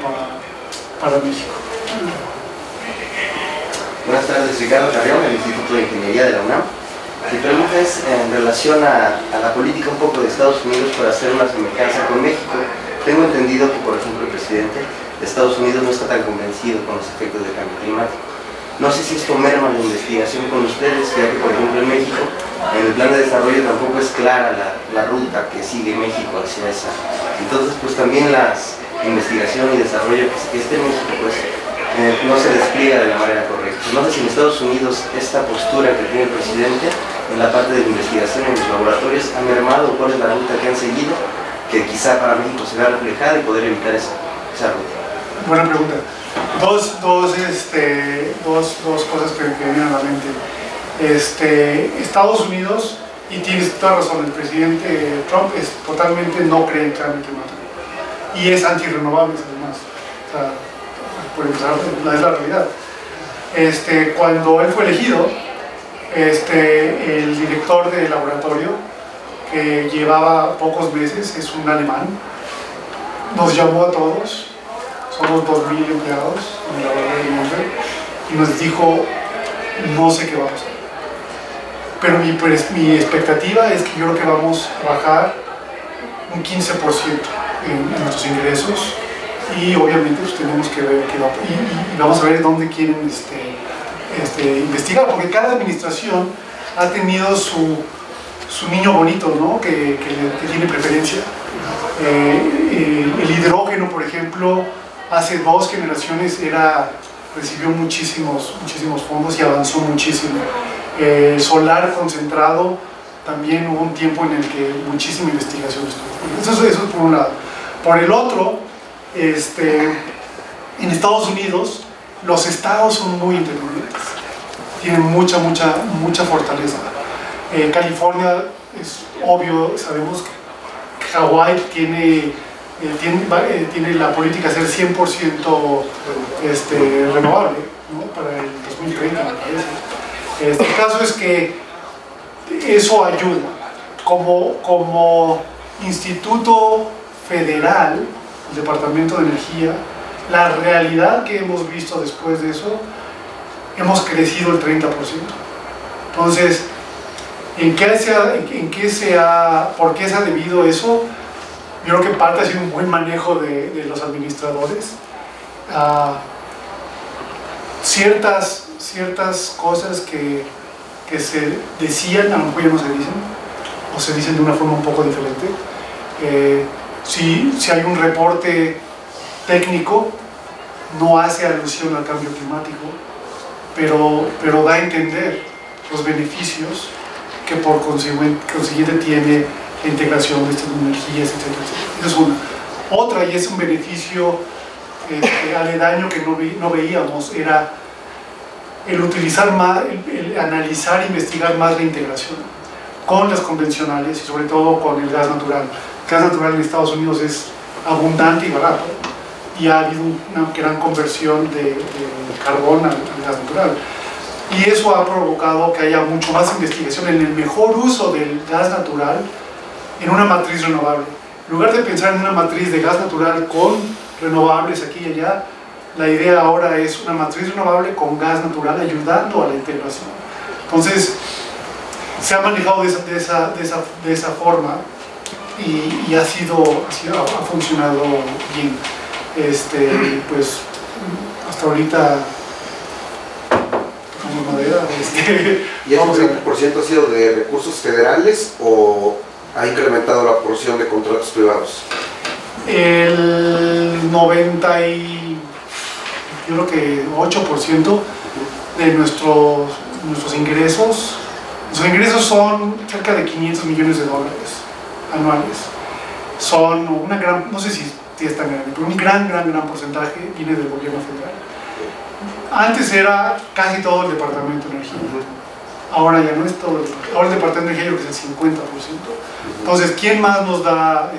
para México. Buenas tardes, Ricardo Carrión, del Instituto de Ingeniería de la UNAM. Mi pregunta es en relación a la política un poco de Estados Unidos para hacer una semejanza con México. Tengo entendido que, por ejemplo, el presidente de Estados Unidos no está tan convencido con los efectos del cambio climático. No sé si esto merma la investigación con ustedes, ya que, por ejemplo, en México, en el plan de desarrollo tampoco es clara la ruta que sigue México hacia esa. Entonces, pues también la investigación y desarrollo que esté en México, pues no se despliega de la manera correcta. No sé si en Estados Unidos esta postura que tiene el presidente en la parte de la investigación en los laboratorios ha mermado, cuál es la ruta que han seguido, que quizá para México se vea reflejada y poder evitar esa ruta. Buena pregunta. Dos cosas que me vienen a la mente. Estados Unidos, y tienes toda razón, el presidente Trump totalmente no cree en cambio climático y es antirrenovables además. O sea, por empezar, es la realidad. Cuando él fue elegido, el director del laboratorio, que llevaba pocos meses, es un alemán, nos llamó a todos, somos 2.000 empleados en el laboratorio de Monterrey, y nos dijo, no sé qué va a pasar. Pero mi expectativa es que yo creo que vamos a bajar un 15% en nuestros ingresos, y obviamente pues, tenemos que ver qué va, y vamos a ver dónde quieren investigar, porque cada administración ha tenido su niño bonito, ¿no? que tiene preferencia. El hidrógeno, por ejemplo, hace 2 generaciones recibió muchísimos fondos y avanzó muchísimo. Solar concentrado, también hubo un tiempo en el que muchísima investigación estuvo. Eso es por un lado. Por el otro, en Estados Unidos, los estados son muy independientes, tienen mucha fortaleza. California es obvio, sabemos que Hawái tiene la política de ser 100% renovable, ¿no? Para el 2030, me parece. El caso es que eso ayuda. Como instituto federal, el Departamento de Energía, la realidad que hemos visto después de eso, hemos crecido el 30%. Entonces, ¿por qué se ha debido eso? Yo creo que parte ha sido un buen manejo de los administradores. Ciertas cosas que que se decían, a lo mejor ya no se dicen, o se dicen de una forma un poco diferente. Si hay un reporte técnico, no hace alusión al cambio climático, pero da a entender los beneficios que por consiguiente tiene la integración de estas energías, etc. Esa es una. Otra, y es un beneficio aledaño que no veíamos, era el utilizar más, el analizar e investigar más la integración con las convencionales y sobre todo con el gas natural. El gas natural en Estados Unidos es abundante y barato, y ha habido una gran conversión de carbón al gas natural. Y eso ha provocado que haya mucho más investigación en el mejor uso del gas natural en una matriz renovable. En lugar de pensar en una matriz de gas natural con renovables aquí y allá, la idea ahora es una matriz renovable con gas natural ayudando a la integración. Entonces, se ha manejado de esa forma y ha funcionado bien. Pues hasta ahorita como madera. ¿Y ese 30% ha sido de recursos federales o ha incrementado la porción de contratos privados? El 98% de nuestros ingresos, son cerca de 500 millones de dólares anuales. Son una gran, no sé si es tan grande, pero un gran porcentaje viene del gobierno federal. Antes era casi todo el Departamento de Energía. Ahora ya no es todo. Ahora el Departamento de Energía yo creo que es el 50%. Entonces, ¿quién más nos da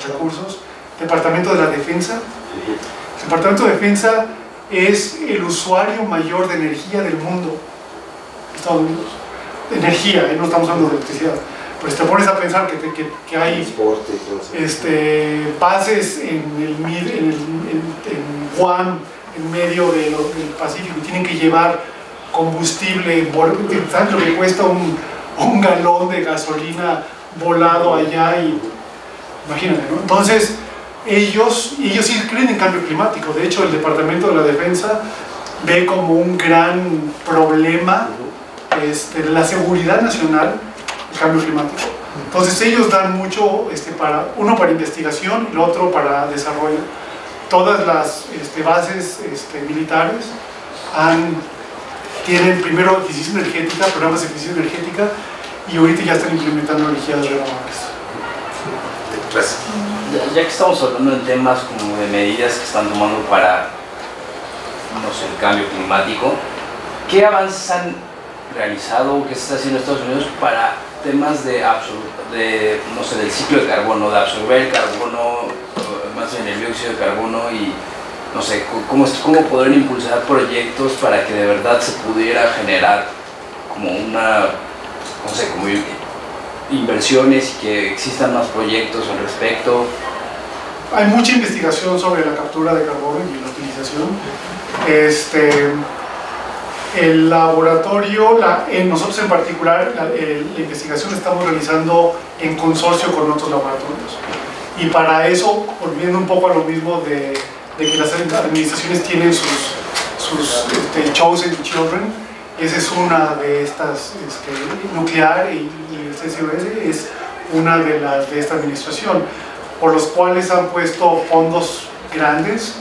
recursos? Departamento de la Defensa. El Departamento de Defensa es el usuario mayor de energía del mundo. Estados Unidos. Energía, no estamos hablando de electricidad. Pues te pones a pensar que hay bases en Guam, en medio del Pacífico, y tienen que llevar combustible. ¿Sabes lo que cuesta un galón de gasolina volado allá? Y imagínate, ¿no? Entonces, ellos sí creen en cambio climático. De hecho, el Departamento de la Defensa ve como un gran problema la seguridad nacional, el cambio climático. Entonces ellos dan mucho, para investigación y el otro para desarrollo. Todas las bases militares tienen primero eficiencia energética, programas de eficiencia energética, y ahorita ya están implementando energías renovables. Gracias. Ya que estamos hablando de temas como de medidas que están tomando para, no sé, el cambio climático, ¿qué avances han realizado, qué se está haciendo en Estados Unidos para temas no sé, del ciclo de carbono, de absorber el carbono, más bien el dióxido de carbono, y no sé, cómo poder impulsar proyectos para que de verdad se pudiera generar como como inversiones y que existan más proyectos al respecto? Hay mucha investigación sobre la captura de carbono y la utilización. El laboratorio, nosotros en particular, la investigación la estamos realizando en consorcio con otros laboratorios. Y para eso, volviendo un poco a lo mismo de que las administraciones tienen sus chosen children, esa es una de estas, nuclear y el CCUS es una de esta administración, por los cuales han puesto fondos grandes.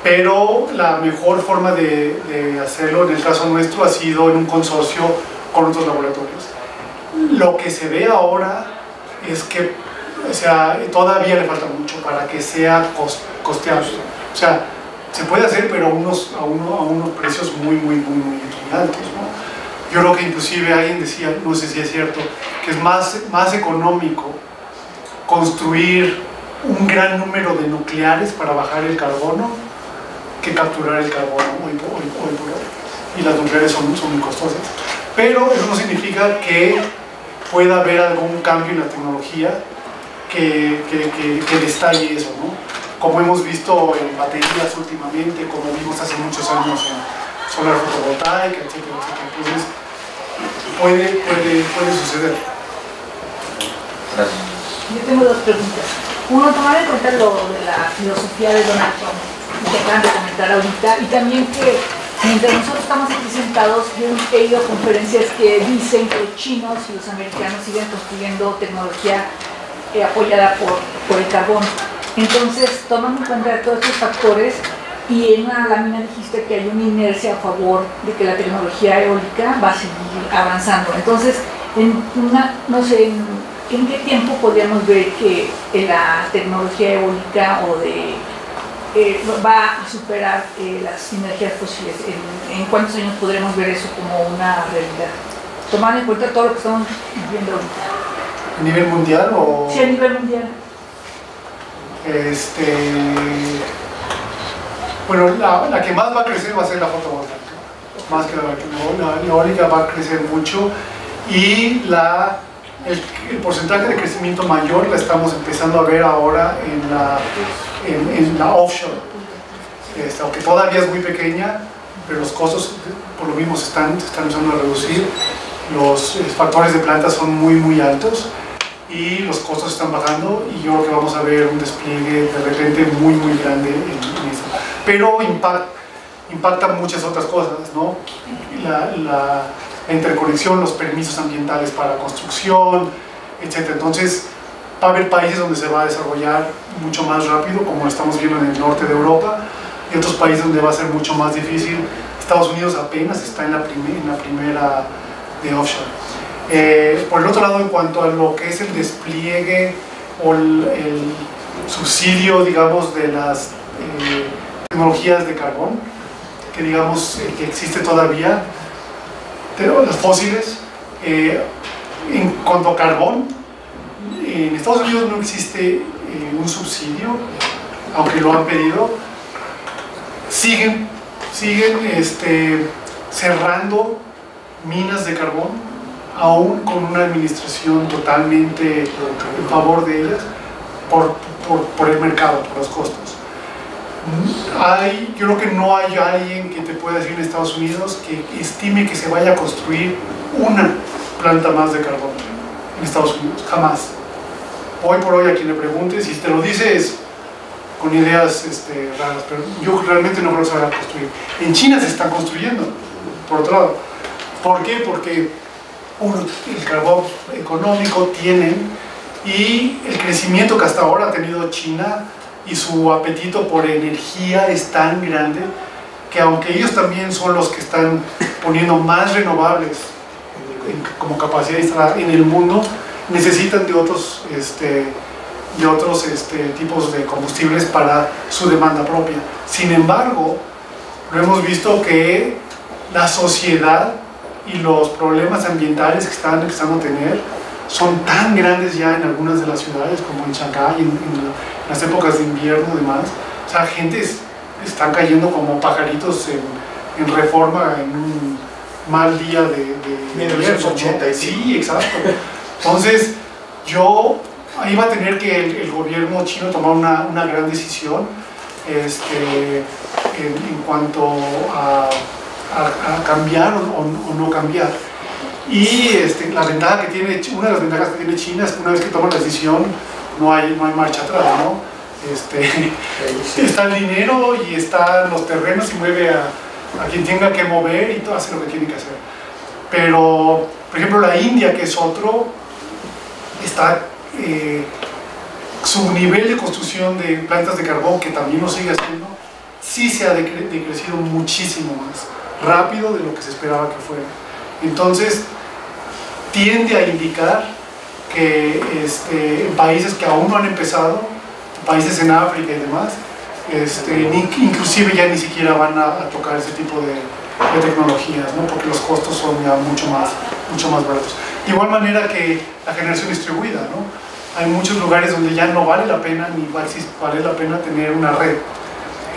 Pero la mejor forma de hacerlo en el caso nuestro ha sido en un consorcio con otros laboratorios. Lo que se ve ahora es que todavía le falta mucho para que sea costeable. O sea, se puede hacer, pero a unos precios muy altos, ¿no? Yo creo que inclusive alguien decía, no sé si es cierto, que es más económico construir un gran número de nucleares para bajar el carbono que capturar el carbono hoy por hoy. Y las nucleares son muy costosas. Pero eso no significa que pueda haber algún cambio en la tecnología que destalle eso, ¿no? Como hemos visto en baterías últimamente, como vimos hace muchos años en solar fotovoltaica, etcétera. Entonces, puede suceder. Gracias. Yo tengo dos preguntas. Uno, tomar en cuenta lo de la filosofía de Donald Trump, que acaban de comentar ahorita, y también que Mientras nosotros estamos aquí sentados, yo he ido a conferencias que dicen que los chinos y los americanos siguen construyendo tecnología apoyada por el carbón. Entonces, tomando en cuenta todos estos factores, y en una lámina dijiste que hay una inercia a favor de que la tecnología eólica va a seguir avanzando. Entonces, no sé, ¿en qué tiempo podríamos ver que la tecnología eólica va a superar las energías fósiles? ¿En cuántos años podremos ver eso como una realidad? Tomando en cuenta todo lo que estamos viviendo ahorita. ¿A nivel mundial o...? Sí, a nivel mundial. Bueno, la que más va a crecer va a ser la fotovoltaica, más que la eólica va a crecer mucho, y el porcentaje de crecimiento mayor la estamos empezando a ver ahora en la offshore, aunque todavía es muy pequeña, pero los costos por lo mismo se están empezando a reducir, los factores de planta son muy altos y los costos están bajando, y yo creo que vamos a ver un despliegue de repente muy grande en eso. Pero impacta muchas otras cosas, ¿no? La interconexión, los permisos ambientales para construcción, etc. Entonces va a haber países donde se va a desarrollar mucho más rápido, como estamos viendo en el norte de Europa, y otros países donde va a ser mucho más difícil. Estados Unidos apenas está en la primera de offshore. Por el otro lado, en cuanto a lo que es el despliegue o el subsidio, digamos, de las tecnologías de carbón, que digamos que existe todavía, las fósiles, en cuanto a carbón, en Estados Unidos no existe un subsidio, aunque lo han pedido. Siguen cerrando minas de carbón, aún con una administración totalmente en favor de ellas, por el mercado, por los costos. Yo creo que no hay alguien que te pueda decir en Estados Unidos que estime que se vaya a construir una planta más de carbón en Estados Unidos, jamás. Hoy por hoy a quien le preguntes, si te lo dices con ideas raras, pero yo realmente no creo que se vaya a construir. En China se están construyendo, por otro lado. ¿Por qué? Porque el carbón económico tienen, y el crecimiento que hasta ahora ha tenido China y su apetito por energía es tan grande que, aunque ellos también son los que están poniendo más renovables como capacidad instalada en el mundo, necesitan de otros tipos de combustibles para su demanda propia. Sin embargo, lo hemos visto que la sociedad y los problemas ambientales que están empezando a tener son tan grandes ya en algunas de las ciudades, como en Shanghái, en las épocas de invierno y demás. O sea, gente están cayendo como pajaritos en Reforma en un mal día de 1980. ¿no? Sí, exacto. Entonces, ahí va a tener que el gobierno chino tomar una gran decisión en cuanto a cambiar o no cambiar. Y una de las ventajas que tiene China es que una vez que toman la decisión no hay marcha atrás, ¿no? Está el dinero y están los terrenos, y mueve a quien tenga que mover, y todo hace lo que tiene que hacer. Pero, por ejemplo, la India, que es otro, su nivel de construcción de plantas de carbón, que también lo sigue haciendo, sí se ha decrecido muchísimo más rápido de lo que se esperaba que fuera. Entonces, tiende a indicar que en países que aún no han empezado, países en África y demás, inclusive ya ni siquiera van a tocar ese tipo de tecnologías, ¿no? Porque los costos son ya mucho más baratos. De igual manera que la generación distribuida, ¿no? Hay muchos lugares donde ya no vale la pena, ni vale la pena tener una red.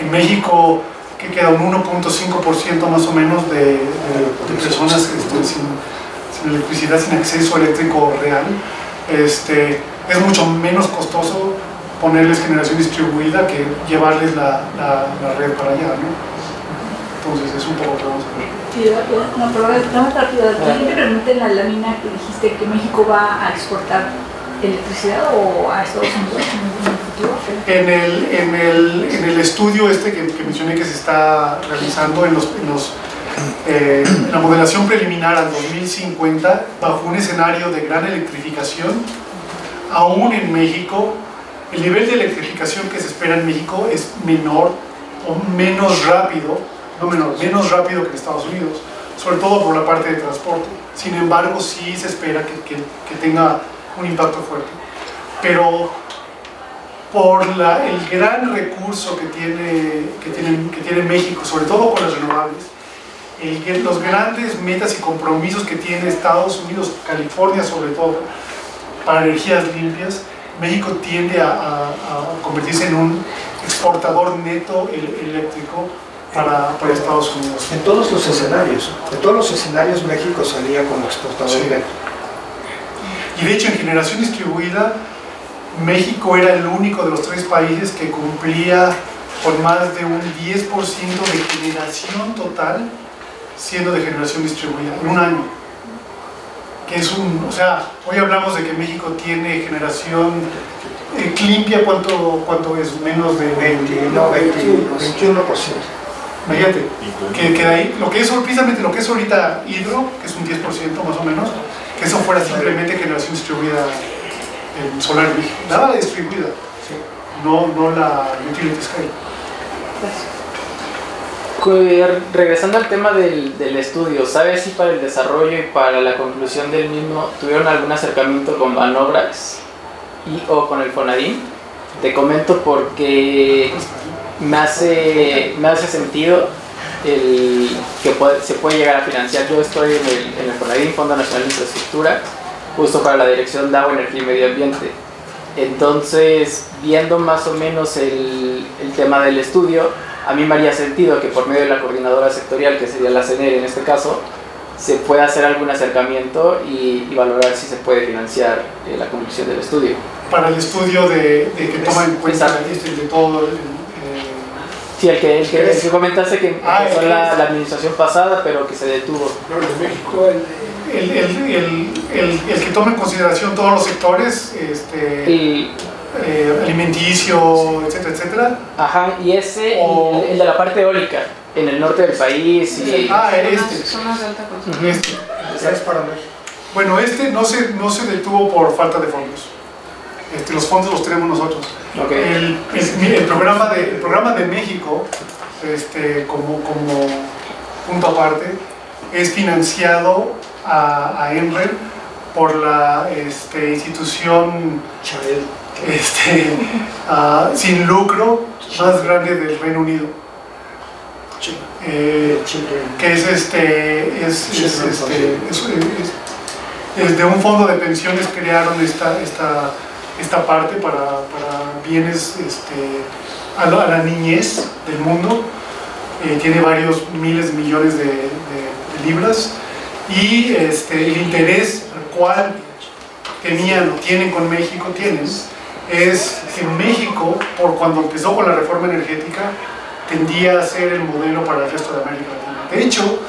En México, que queda un 1.5% más o menos de personas sin electricidad, sin acceso eléctrico real, es mucho menos costoso ponerles generación distribuida que llevarles la red para allá, ¿no? Entonces es un poco lo que vamos a ver. Sí, no, pero dame rápido. Alguien te pregunta en la lámina que dijiste que México va a exportar electricidad o a Estados Unidos en el futuro? En el estudio que mencioné que se está realizando en la modelación preliminar al 2050, bajo un escenario de gran electrificación, aún en México, el nivel de electrificación que se espera en México es menor o menos rápido, no menor, menos rápido que en Estados Unidos, sobre todo por la parte de transporte. Sin embargo, sí se espera que tenga un impacto fuerte. Pero por el gran recurso que tiene México, sobre todo con las renovables, los grandes metas y compromisos que tiene Estados Unidos, California sobre todo, para energías limpias, México tiende a convertirse en un exportador neto eléctrico para Estados Unidos. En todos los escenarios México salía como exportador neto. Y de hecho en generación distribuida, México era el único de los 3 países que cumplía con más de un 10% de generación total siendo de generación distribuida en un año. Que es o sea, hoy hablamos de que México tiene generación limpia, ¿cuánto es? Menos de 20, no, 21%. Imagínate, que ahí, precisamente lo que es ahorita hidro, que es un 10% más o menos, que eso fuera simplemente generación distribuida solar en México, nada de distribuida, no la utility scale. Regresando al tema del estudio, ¿sabes si para el desarrollo y para la conclusión del mismo tuvieron algún acercamiento con Banograx o con el Fonadim? Te comento porque me hace sentido que se puede llegar a financiar. Yo estoy en el Fonadim, Fondo Nacional de Infraestructura, justo para la dirección de Agua, Energía y Medio Ambiente. Entonces, viendo más o menos el tema del estudio, a mí me haría sentido que por medio de la coordinadora sectorial, que sería la CENER en este caso, se pueda hacer algún acercamiento y valorar si se puede financiar la conclusión del estudio. Para el estudio de que toma en cuenta de todo sí, el que comentaste que empezó la administración pasada, pero que se detuvo. El que tome en consideración todos los sectores, alimenticio, etcétera, etcétera. Ajá, y el de la parte eólica, en el norte del país. Y zonas de alta construcción. Bueno, no se detuvo por falta de fondos. Los fondos los tenemos nosotros. Okay. El programa de México, como punto aparte, es financiado a ENREL por la institución sin lucro más grande del Reino Unido, que es de un fondo de pensiones. Crearon esta parte para bienes a la niñez del mundo. Tiene varios miles de millones de libras, y el interés al cual tienen con México, es que México, por cuando empezó con la reforma energética, tendía a ser el modelo para el resto de América Latina. De hecho,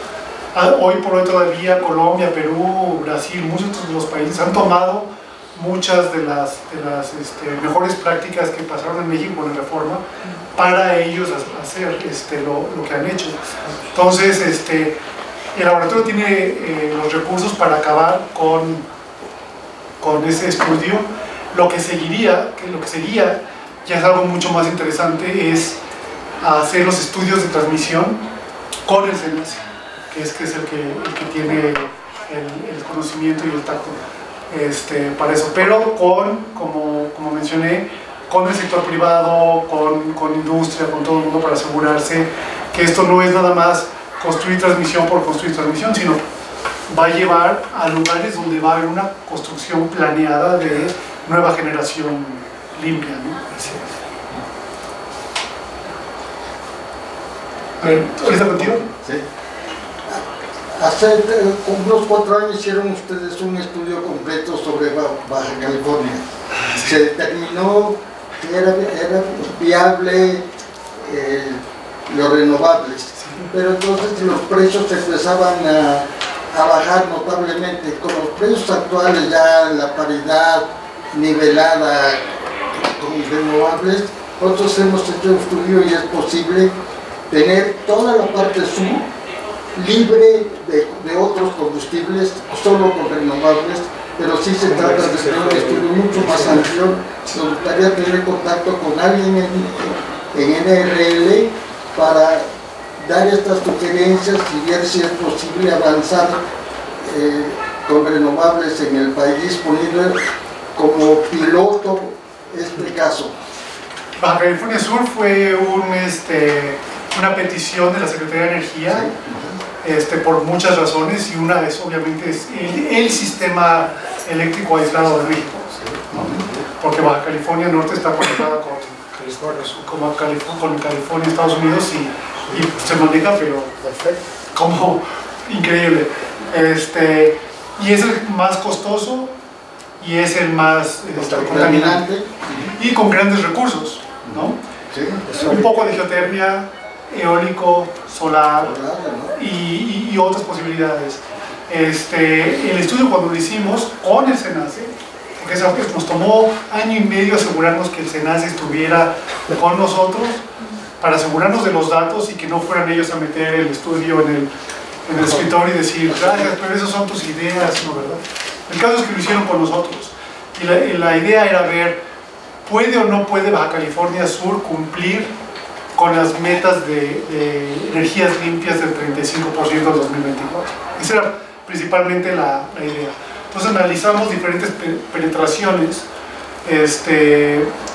hoy por hoy todavía Colombia, Perú, Brasil, muchos de los países han tomado muchas de las mejores prácticas que pasaron en México con la reforma para ellos hacer lo que han hecho. Entonces, el laboratorio tiene los recursos para acabar con ese estudio. Lo que seguiría ya es algo mucho más interesante, es hacer los estudios de transmisión con el CENES, que es el que tiene el conocimiento y el tacto para eso, pero como mencioné, con el sector privado, con industria, con todo el mundo, para asegurarse que esto no es nada más construir transmisión por construir transmisión, sino va a llevar a lugares donde va a haber una construcción planeada de nueva generación limpia, ¿no? A ver, ¿ahorita contigo? Sí. Hace unos 4 años hicieron ustedes un estudio completo sobre Baja California. Se determinó que era viable los renovables, pero entonces los precios empezaban a bajar notablemente. Con los precios actuales, ya la paridad nivelada con renovables. Nosotros hemos hecho un estudio y es posible tener toda la parte sur libre de otros combustibles, solo con renovables, pero sí se trata de tener un estudio mucho más amplio. Nos gustaría tener contacto con alguien en NRL para dar estas sugerencias y ver si es posible avanzar con renovables en el país, poniendo como piloto este caso. Baja California Sur fue una petición de la Secretaría de Energía, sí, por muchas razones, y una es obviamente es el sistema eléctrico aislado de México, ¿no? Porque Baja California Norte está conectada con California, Estados Unidos, y se maneja, pero como increíble. Y es el más costoso y es el más contaminante y con grandes recursos, ¿no? Sí, un poco de geotermia, eólico, solar y otras posibilidades. El estudio, cuando lo hicimos con el SENACE, porque nos tomó año y medio asegurarnos que el SENACE estuviera con nosotros para asegurarnos de los datos y que no fueran ellos a meter el estudio en el escritorio y decir, gracias, pero esas son tus ideas, ¿no, verdad? El caso es que lo hicieron con nosotros y la idea era ver, ¿puede o no puede Baja California Sur cumplir con las metas de energías limpias del 35% del 2024? Esa era principalmente la idea. Entonces analizamos diferentes penetraciones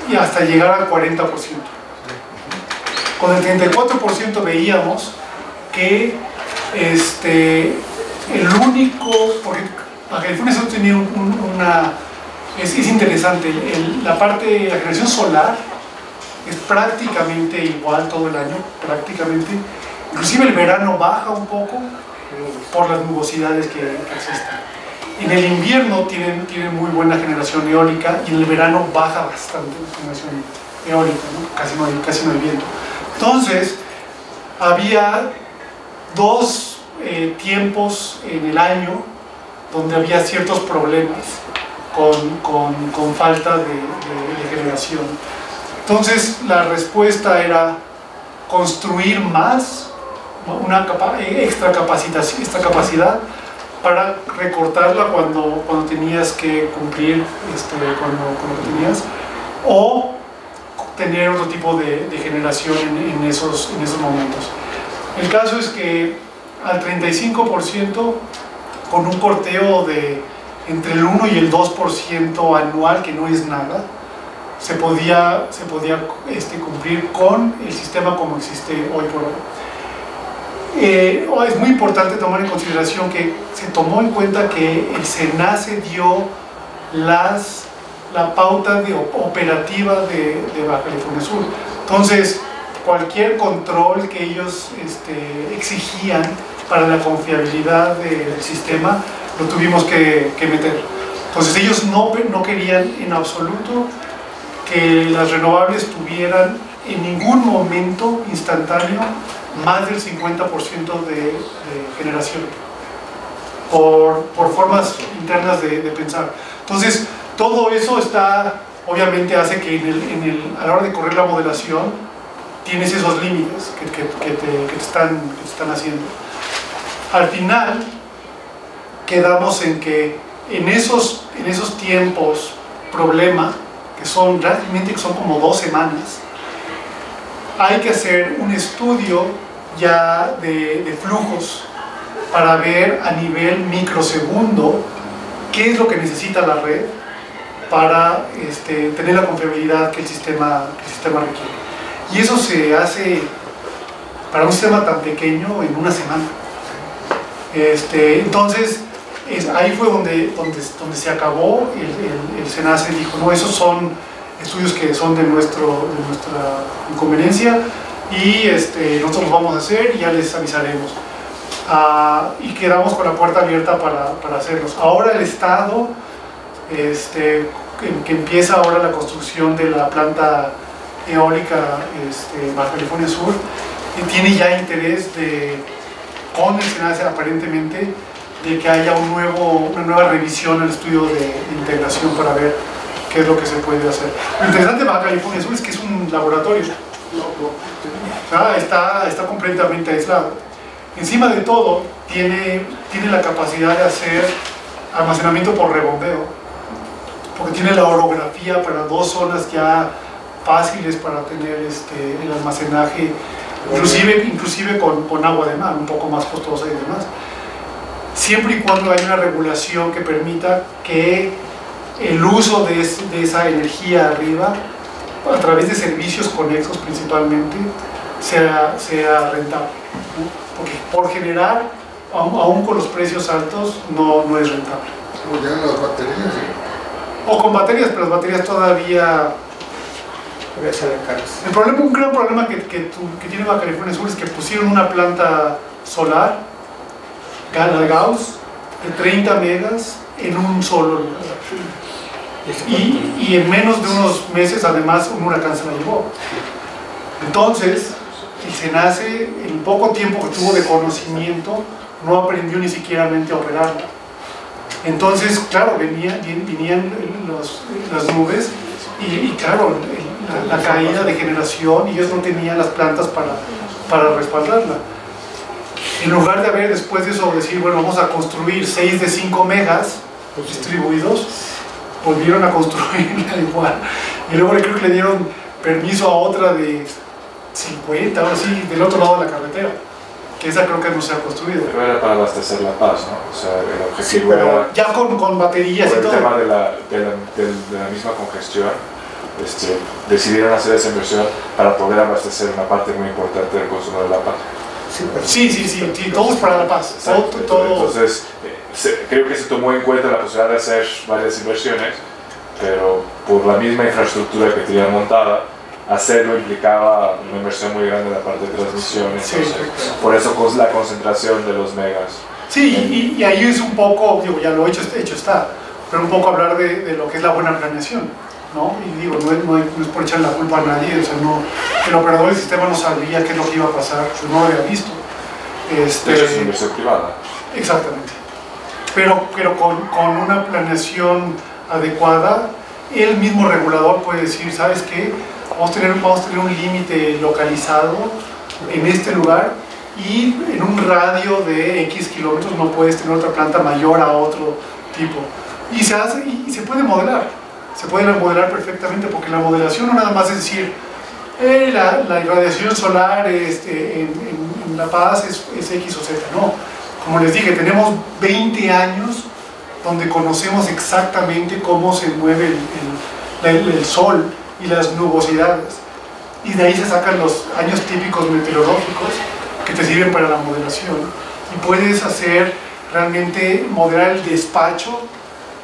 y hasta llegar al 40%. Con el 34% veíamos que el único, porque Baja California Sur tenía es interesante, la generación solar es prácticamente igual todo el año, prácticamente, inclusive el verano baja un poco por las nubosidades que existen. En el invierno tienen muy buena generación eólica y en el verano baja bastante la generación eólica, ¿no? Casi no hay viento. Entonces, había dos tiempos en el año donde había ciertos problemas con falta de generación. Entonces, la respuesta era construir más, esta capacidad para recortarla cuando tenías que cumplir con lo que tenías, o tener otro tipo de generación en esos momentos. El caso es que al 35%, con un corteo de entre el 1 y el 2% anual, que no es nada, se podía cumplir con el sistema como existe hoy por hoy. Es muy importante tomar en consideración que se tomó en cuenta que el SENACE dio la pauta operativa de Baja California Sur. Entonces, cualquier control que ellos exigían para la confiabilidad del sistema, lo tuvimos que meter. Entonces, ellos no querían en absoluto que las renovables tuvieran en ningún momento instantáneo más del 50% de generación, por formas internas de pensar. Entonces, todo eso obviamente hace que a la hora de correr la modelación tienes esos límites que te están haciendo. Al final quedamos en que en esos tiempos problema, que son como 2 semanas, hay que hacer un estudio ya de flujos para ver a nivel microsegundo qué es lo que necesita la red para tener la confiabilidad que el sistema requiere. Y eso se hace para un sistema tan pequeño en una semana. Entonces, ahí fue donde se acabó. El SENACE dijo, no, esos son estudios que son de nuestra inconveniencia y nosotros los vamos a hacer y ya les avisaremos. Y quedamos con la puerta abierta para hacerlos. Ahora el Estado, que empieza ahora la construcción de la planta eólica Baja California Sur, tiene ya interés con el SENACE aparentemente, de que haya una nueva revisión al estudio de integración para ver qué es lo que se puede hacer. Lo interesante de Baja California Sur es que es un laboratorio. O sea, está completamente aislado. Encima de todo, tiene la capacidad de hacer almacenamiento por rebombeo, porque tiene la orografía para 2 zonas ya fáciles para tener el almacenaje, inclusive con agua de mar, un poco más costosa y demás. Siempre y cuando hay una regulación que permita que el uso de esa energía arriba, a través de servicios conexos principalmente, sea rentable, ¿no? Porque por generar, aún con los precios altos, no es rentable. Como ya en las baterías, ¿sí? O con baterías, pero las baterías todavía salen caras. El problema, un gran problema que tiene Baja California Sur es que pusieron una planta solar, la Gauss, de 30 megas en un solo lugar. Y en menos de unos meses, además, un huracán se la llevó. Entonces, el SENACE, en poco tiempo que tuvo de conocimiento, no aprendió ni siquiera a operarla. Entonces, claro, venían las nubes y claro, la caída de generación, y ellos no tenían las plantas para respaldarla. En lugar de haber después de eso decir, bueno, vamos a construir 6 de 5 megas distribuidos, volvieron a construirla igual. Y luego creo que le dieron permiso a otra de 50, ahora sí, del otro lado de la carretera, que esa creo que no se ha construido. Pero era para abastecer La Paz, ¿no? O sea, el objetivo sí, pero era... ya con baterías y todo. Por el tema de la misma congestión, decidieron hacer esa inversión para poder abastecer una parte muy importante del consumo de La Paz. Sí, todo es para La Paz. Todo. Entonces, creo que se tomó en cuenta la posibilidad de hacer varias inversiones, pero por la misma infraestructura que tenían montada, hacerlo implicaba una inversión muy grande en la parte de transmisión, entonces, por eso la concentración de los megas. Sí, y ahí es un poco, digo, ya lo hecho está, pero un poco hablar de lo que es la buena planeación, ¿no? Y digo, no es por echar la culpa a nadie, o sea, el operador del sistema no sabía qué es lo que iba a pasar, pues no lo había visto. De hecho, es inversión privada. Exactamente. Pero con una planeación adecuada, el mismo regulador puede decir, ¿sabes qué? Vamos a tener un límite localizado en este lugar y en un radio de X kilómetros no puedes tener otra planta mayor a otro tipo. Y se hace, y se puede modelar. Se puede modelar perfectamente, porque la modelación no nada más es decir, la irradiación solar en La Paz es X o Z, no. Como les dije, tenemos 20 años donde conocemos exactamente cómo se mueve el sol y las nubosidades. Y de ahí se sacan los años típicos meteorológicos que te sirven para la modelación. Y puedes hacer realmente modelar el despacho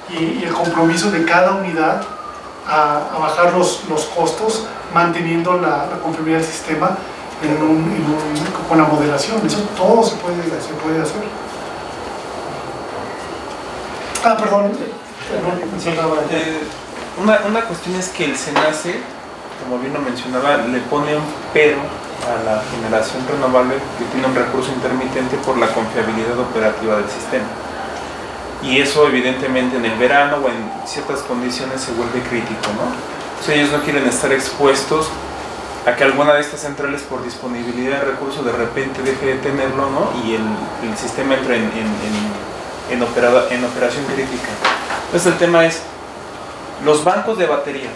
y el compromiso de cada unidad a bajar los costos, manteniendo la confiabilidad del sistema con la modelación. Eso todo se puede hacer. Perdón. Una cuestión es que el SENACE, como bien lo mencionaba, le pone un pero a la generación renovable que tiene un recurso intermitente por la confiabilidad operativa del sistema. Y eso evidentemente en el verano o en ciertas condiciones se vuelve crítico, ¿no? O sea, ellos no quieren estar expuestos a que alguna de estas centrales por disponibilidad de recursos de repente deje de tenerlo, ¿no? Y el sistema entre en operación crítica. Entonces el tema es los bancos de baterías.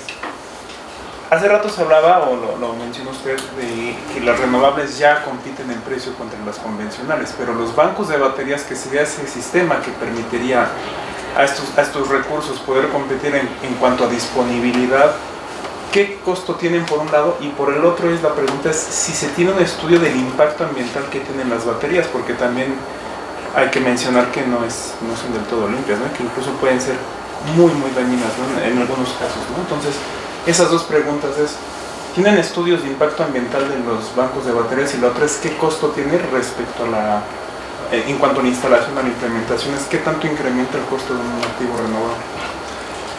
Hace rato se hablaba, o lo mencionó usted, de que las renovables ya compiten en precio contra las convencionales, pero los bancos de baterías, que sería ese sistema que permitiría a estos recursos poder competir en cuanto a disponibilidad, ¿qué costo tienen por un lado? Y por el otro la pregunta es si se tiene un estudio del impacto ambiental que tienen las baterías, porque también hay que mencionar que no son del todo limpias, ¿no? Que incluso pueden ser muy dañinas, ¿no? En algunos casos, ¿no? Entonces, esas dos preguntas ¿tienen estudios de impacto ambiental de los bancos de baterías? Y la otra es, ¿qué costo tiene respecto a en cuanto a la instalación, a la implementación? ¿Qué tanto incrementa el costo de un activo renovable?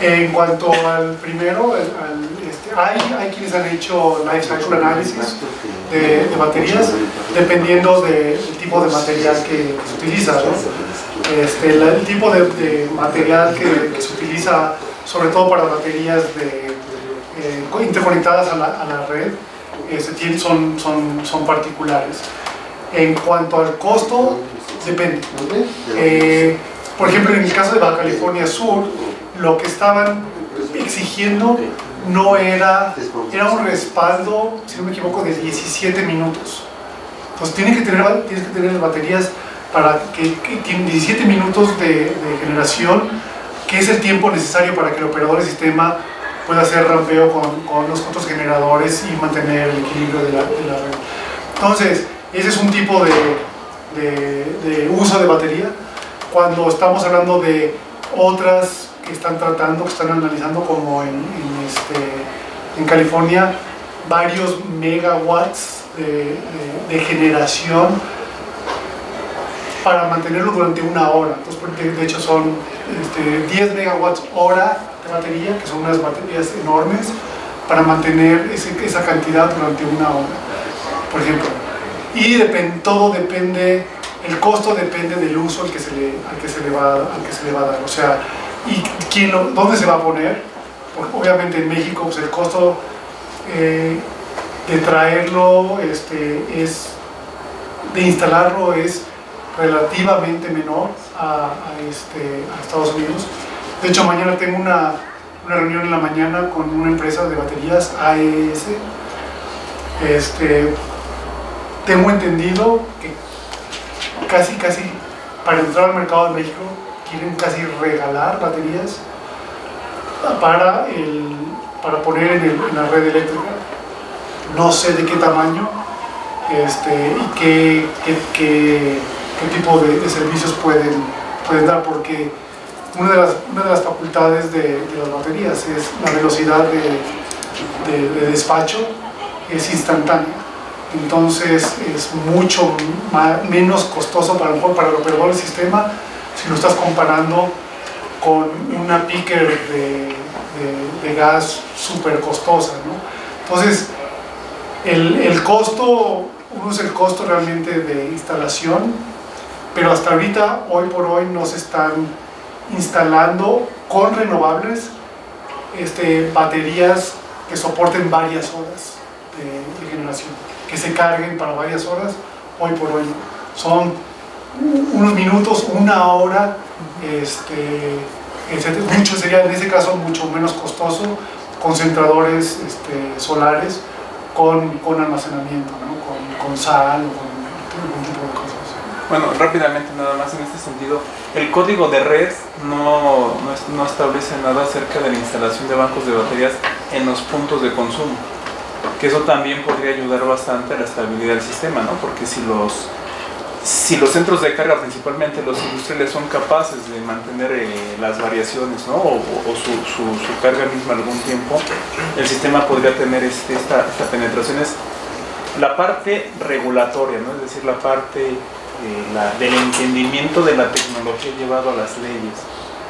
En cuanto al primero, hay quienes han hecho life cycle analysis de baterías, dependiendo del tipo de material que se utiliza, ¿no? El tipo de material que se utiliza sobre todo para baterías interconectadas a la red, son particulares. En cuanto al costo, depende. Por ejemplo, en el caso de Baja California Sur, lo que estaban exigiendo no era un respaldo, si no me equivoco, de 17 minutos. Entonces tienes que tener las baterías para que tienen 17 minutos de generación, que es el tiempo necesario para que el operador del sistema pueda hacer rampeo con los otros generadores y mantener el equilibrio de la red. Entonces, ese es un tipo de uso de batería. Cuando estamos hablando de otras que están analizando, como en California, varios megawatts de generación para mantenerlo durante una hora. Entonces, de hecho son 10 megawatts hora de batería, que son unas baterías enormes, para mantener esa cantidad durante una hora, por ejemplo. Y todo depende, el costo depende del uso al que se le va a dar. O sea, y dónde se va a poner. Porque obviamente en México, pues, el costo de traerlo, de instalarlo es relativamente menor a Estados Unidos. De hecho, mañana tengo una reunión en la mañana con una empresa de baterías, AES. Tengo entendido que casi para entrar al mercado de México quieren casi regalar baterías para poner en la red eléctrica. No sé de qué tamaño y qué tipo de servicios pueden dar, porque una de las facultades de las baterías es la velocidad de despacho, es instantánea. Entonces es mucho menos costoso para el operador del sistema si lo estás comparando con una picker de gas súper costosa, ¿no? Entonces el costo, uno es el costo realmente de instalación, pero hasta ahorita, hoy por hoy, no se están instalando con renovables baterías que soporten varias horas de generación, que se carguen para varias horas. Hoy por hoy son unos minutos, una hora, sería en ese caso mucho menos costoso, concentradores solares con almacenamiento, ¿no? con sal o con algún tipo de cosas. Bueno, rápidamente nada más en este sentido, el código de red no establece nada acerca de la instalación de bancos de baterías en los puntos de consumo, que eso también podría ayudar bastante a la estabilidad del sistema, ¿no? Porque si los centros de carga, principalmente los industriales, son capaces de mantener las variaciones, ¿no? o su carga misma algún tiempo, el sistema podría tener esta penetración. Es la parte regulatoria, ¿no? Es decir, la parte del entendimiento de la tecnología llevado a las leyes.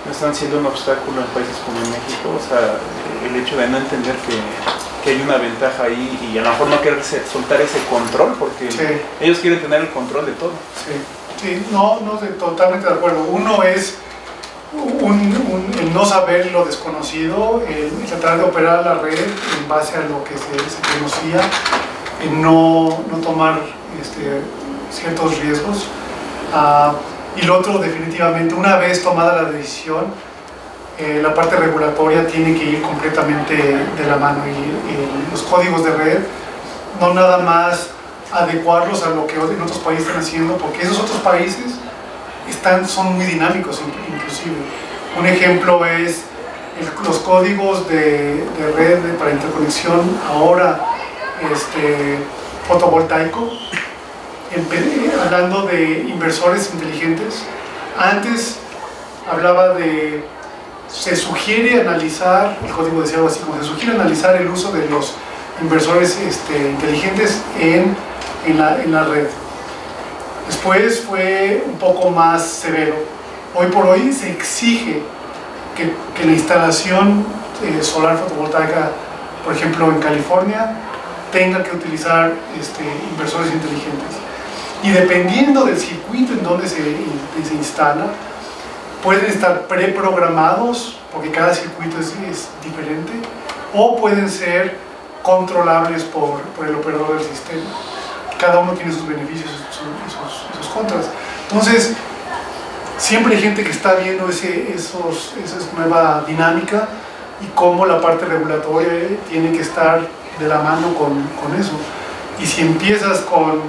No están siendo un obstáculo en países como en México. O sea, el hecho de no entender que hay una ventaja ahí y a lo mejor no querer soltar ese control, porque sí, ellos quieren tener el control de todo. Sí, totalmente de acuerdo. Uno es el no saber lo desconocido, el tratar de operar la red en base a lo que se conocía, el no tomar ciertos riesgos. Y lo otro, definitivamente, una vez tomada la decisión, la parte regulatoria tiene que ir completamente de la mano, y los códigos de red no nada más adecuarlos a lo que en otros países están haciendo, porque esos otros países son muy dinámicos inclusive. Un ejemplo es los códigos de red para interconexión ahora fotovoltaico, hablando de inversores inteligentes. Antes hablaba se sugiere analizar, el código decía algo así como: se sugiere analizar el uso de los inversores inteligentes en la red. Después fue un poco más severo. Hoy por hoy se exige que la instalación solar fotovoltaica, por ejemplo en California, tenga que utilizar inversores inteligentes. Y dependiendo del circuito en donde se instala, pueden estar preprogramados, porque cada circuito es diferente, o pueden ser controlables por el operador del sistema. Cada uno tiene sus beneficios y sus contras. Entonces, siempre hay gente que está viendo esa nueva dinámica y cómo la parte regulatoria tiene que estar de la mano con eso. Y si empiezas con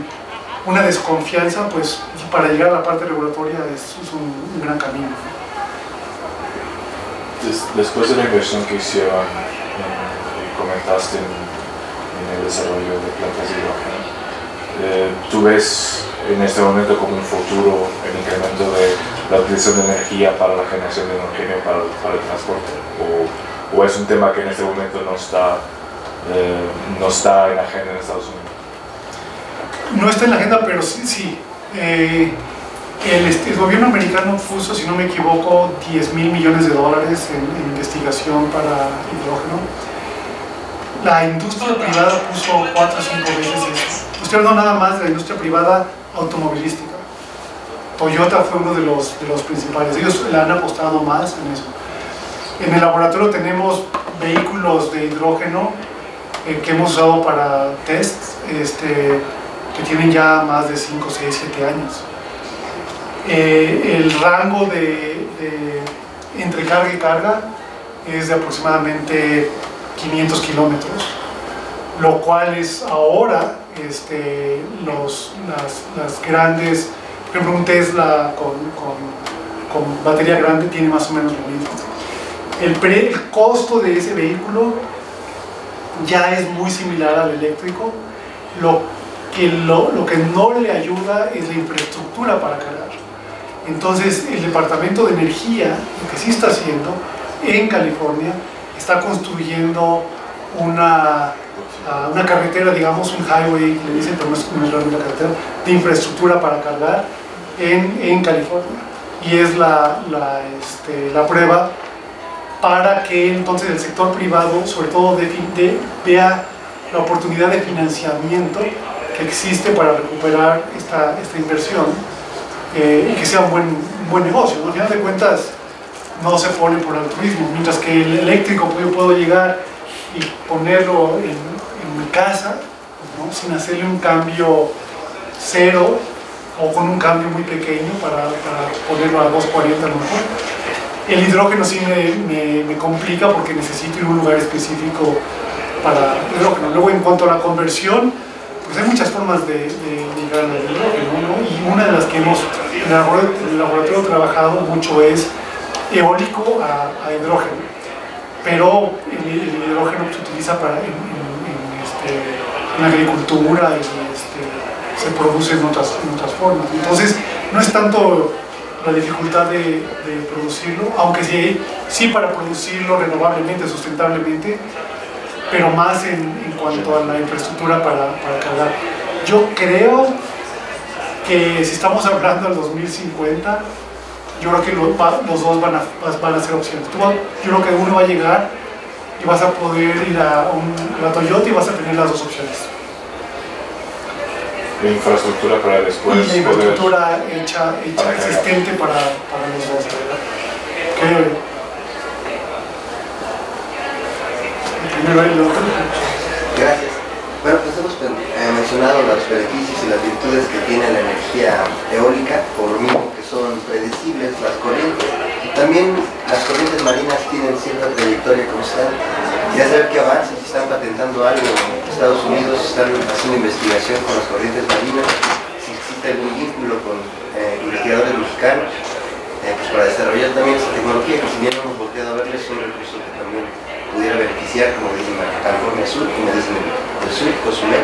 una desconfianza, pues para llegar a la parte regulatoria es un gran camino. Después de la inversión que hicieron, comentaste en el desarrollo de plantas de hidrógeno, ¿tú ves en este momento como un futuro el incremento de la utilización de energía para la generación de hidrógeno para el transporte? ¿O es un tema que en este momento no está en la agenda en Estados Unidos? No está en la agenda, pero sí. El gobierno americano puso, si no me equivoco, $10.000 millones en investigación para hidrógeno. La industria privada puso 4 o 5 veces eso. Estoy hablando nada más de la industria privada automovilística. Toyota fue uno de los principales. Ellos le han apostado más en eso. En el laboratorio tenemos vehículos de hidrógeno que hemos usado para tests, que tienen ya más de 5, 6, 7 años. El rango entre carga y carga es de aproximadamente 500 kilómetros, lo cual es ahora las grandes, por ejemplo un Tesla con batería grande tiene más o menos lo mismo. El costo de ese vehículo ya es muy similar al eléctrico. Lo que no le ayuda es la infraestructura para cargar. Entonces el Departamento de Energía, lo que sí está haciendo en California, está construyendo una carretera, digamos un highway, le dicen, pero no es realmente una carretera, de infraestructura para cargar en California. Y es la prueba para que entonces el sector privado, sobre todo, vea la oportunidad de financiamiento que existe para recuperar esta inversión y que sea un buen negocio, ¿no? Al final de cuentas no se pone por altruismo, mientras que el eléctrico yo puedo llegar y ponerlo en mi casa, ¿no? Sin hacerle un cambio cero o con un cambio muy pequeño para ponerlo a 240 a lo mejor. El hidrógeno sí me complica porque necesito ir a un lugar específico para hidrógeno. Luego, en cuanto a la conversión, pues hay muchas formas de llegar al hidrógeno, ¿no? Y una de las que hemos en el laboratorio trabajado mucho es eólico a hidrógeno, pero el hidrógeno se utiliza en agricultura y se produce en otras formas. Entonces, no es tanto la dificultad de producirlo, aunque sí para producirlo renovablemente, sustentablemente, pero más en cuanto a la infraestructura para cargar. Yo creo que si estamos hablando del 2050, yo creo que los dos van a ser opciones. Yo creo que uno va a llegar y vas a poder ir a la Toyota y vas a tener las dos opciones. La infraestructura para después. Y la infraestructura hecha existente para los dos, ¿verdad? Creo. Primero el otro. Gracias. Bueno, pues hemos mencionado los beneficios y las virtudes que tiene la energía eólica, por lo mismo que son predecibles las corrientes. También las corrientes marinas tienen cierta trayectoria constante. Ya saber qué avances, si están patentando algo en Estados Unidos, si están haciendo investigación con las corrientes marinas, si existe algún vínculo con investigadores mexicanos, pues para desarrollar también esta tecnología, que si bien no hemos volteado a verle, es un recurso que también pudiera beneficiar, como dicen en California Sur, como dicen en el sur, Cozumel.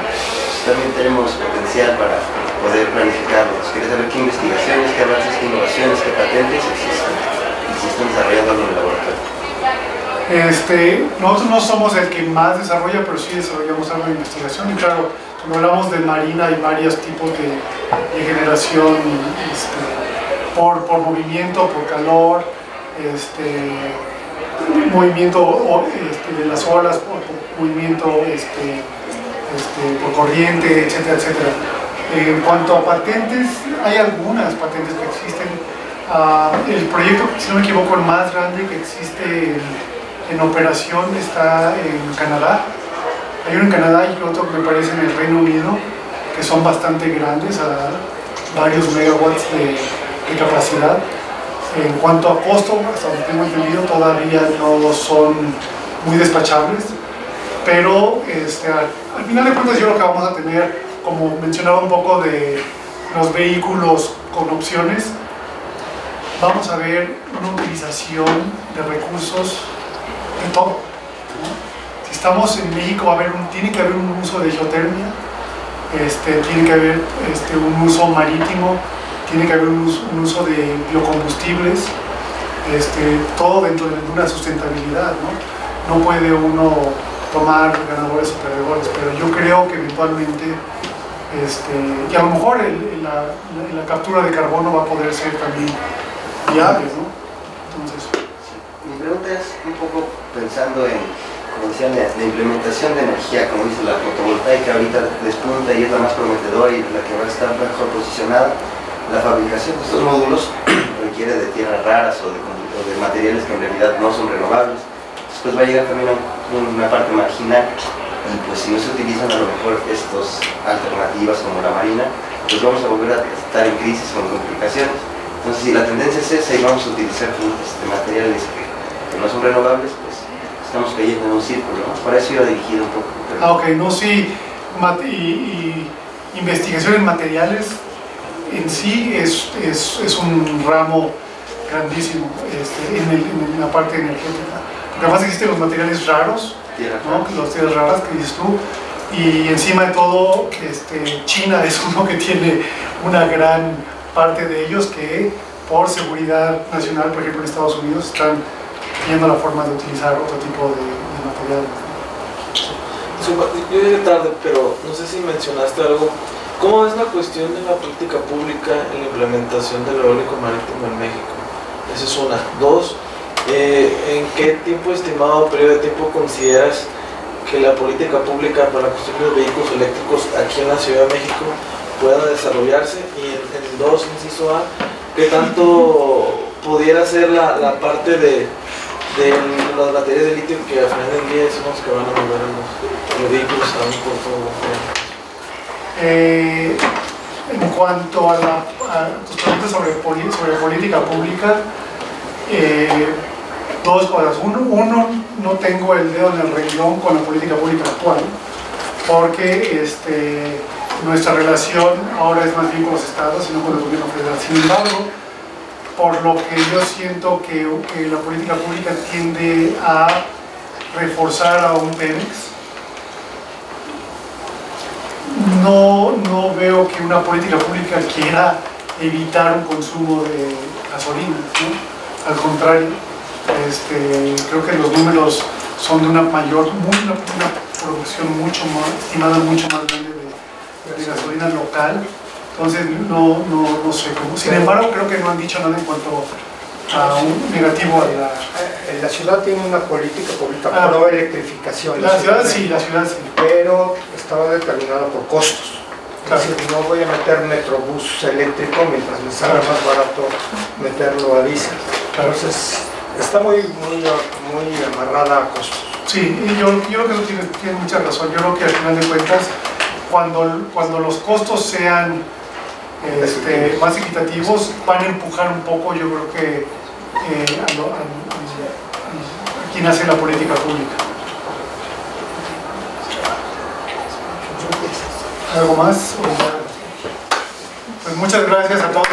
También tenemos potencial para poder planificarlo. Quería saber qué investigaciones, qué avances, qué innovaciones, qué patentes existen y si están desarrollando algo en el laboratorio. Nosotros no somos el que más desarrolla, pero sí desarrollamos algo de investigación. Y claro, cuando hablamos de marina hay varios tipos de generación por movimiento, por calor, movimiento de las olas, por movimiento por corriente, etcétera, etcétera. En cuanto a patentes, hay algunas patentes que existen El proyecto, si no me equivoco, el más grande que existe en operación está en Canadá. Hay uno en Canadá y otro me parece en el Reino Unido, que son bastante grandes, a varios megawatts de capacidad. En cuanto a costo, hasta donde tengo entendido, todavía no son muy despachables, pero al final de cuentas yo lo que vamos a tener, como mencionaba un poco de los vehículos con opciones, vamos a ver una utilización de recursos de todo, ¿no? Si estamos en México, tiene que haber un uso de geotermia, tiene que haber un uso marítimo, tiene que haber un uso de biocombustibles, todo dentro de una sustentabilidad, ¿no? No puede uno tomar ganadores o perdedores, pero yo creo que eventualmente, y a lo mejor la captura de carbono va a poder ser también viable, ¿no? Entonces, mi pregunta es un poco pensando en, como decían, la implementación de energía, como dice la fotovoltaica, ahorita despunta y es la más prometedora y la que va a estar mejor posicionada. La fabricación de estos módulos requiere de tierras raras o de materiales que en realidad no son renovables. Después va a llegar también a una parte marginal y pues si no se utilizan a lo mejor estas alternativas como la marina, pues vamos a volver a estar en crisis con complicaciones. Entonces si la tendencia es esa y vamos a utilizar materiales que no son renovables, pues estamos cayendo en un círculo, ¿no? Para eso iba dirigido un poco. ok, no, sí, investigación en materiales en sí es un ramo grandísimo en la parte energética. Porque además existen los materiales raros, ¿no? Las tierras raras que dices tú, y encima de todo China es uno que tiene una gran parte de ellos que por seguridad nacional, por ejemplo en Estados Unidos, están viendo la forma de utilizar otro tipo de materiales. Yo llegué tarde, pero no sé si mencionaste algo. ¿Cómo es la cuestión de la política pública en la implementación del eólico marítimo en México? Esa es una. Dos, ¿en qué tiempo estimado, periodo de tiempo consideras que la política pública para la construcción de vehículos eléctricos aquí en la Ciudad de México pueda desarrollarse? Y en dos, inciso A, ¿qué tanto pudiera ser la parte de las baterías de litio que al final del día son los que van a mover los vehículos a un costo? En cuanto a tus preguntas sobre política pública, dos cosas. Uno, no tengo el dedo en el renglón con la política pública actual, porque nuestra relación ahora es más bien con los estados, sino con el gobierno federal. Sin embargo, por lo que yo siento que la política pública tiende a reforzar a un Pemex, no veo que una política pública quiera evitar un consumo de gasolina, ¿no? Al contrario, creo que los números son de una producción estimada mucho más grande de gasolina local. Entonces no sé cómo. Sin embargo, creo que no han dicho nada en cuanto a un negativo a la ciudad tiene una política pública pro electrificación. La ciudad sí. Pero estaba determinada por costos. Claro. Es decir, no voy a meter metrobús eléctrico mientras me salga más barato meterlo a diésel. Claro. Entonces, está muy amarrada a costos. Sí, y yo creo que eso tiene mucha razón. Yo creo que al final de cuentas, cuando los costos sean más equitativos, van a empujar un poco, yo creo que a quien hace la política pública. ¿Algo más? Pues muchas gracias a todos.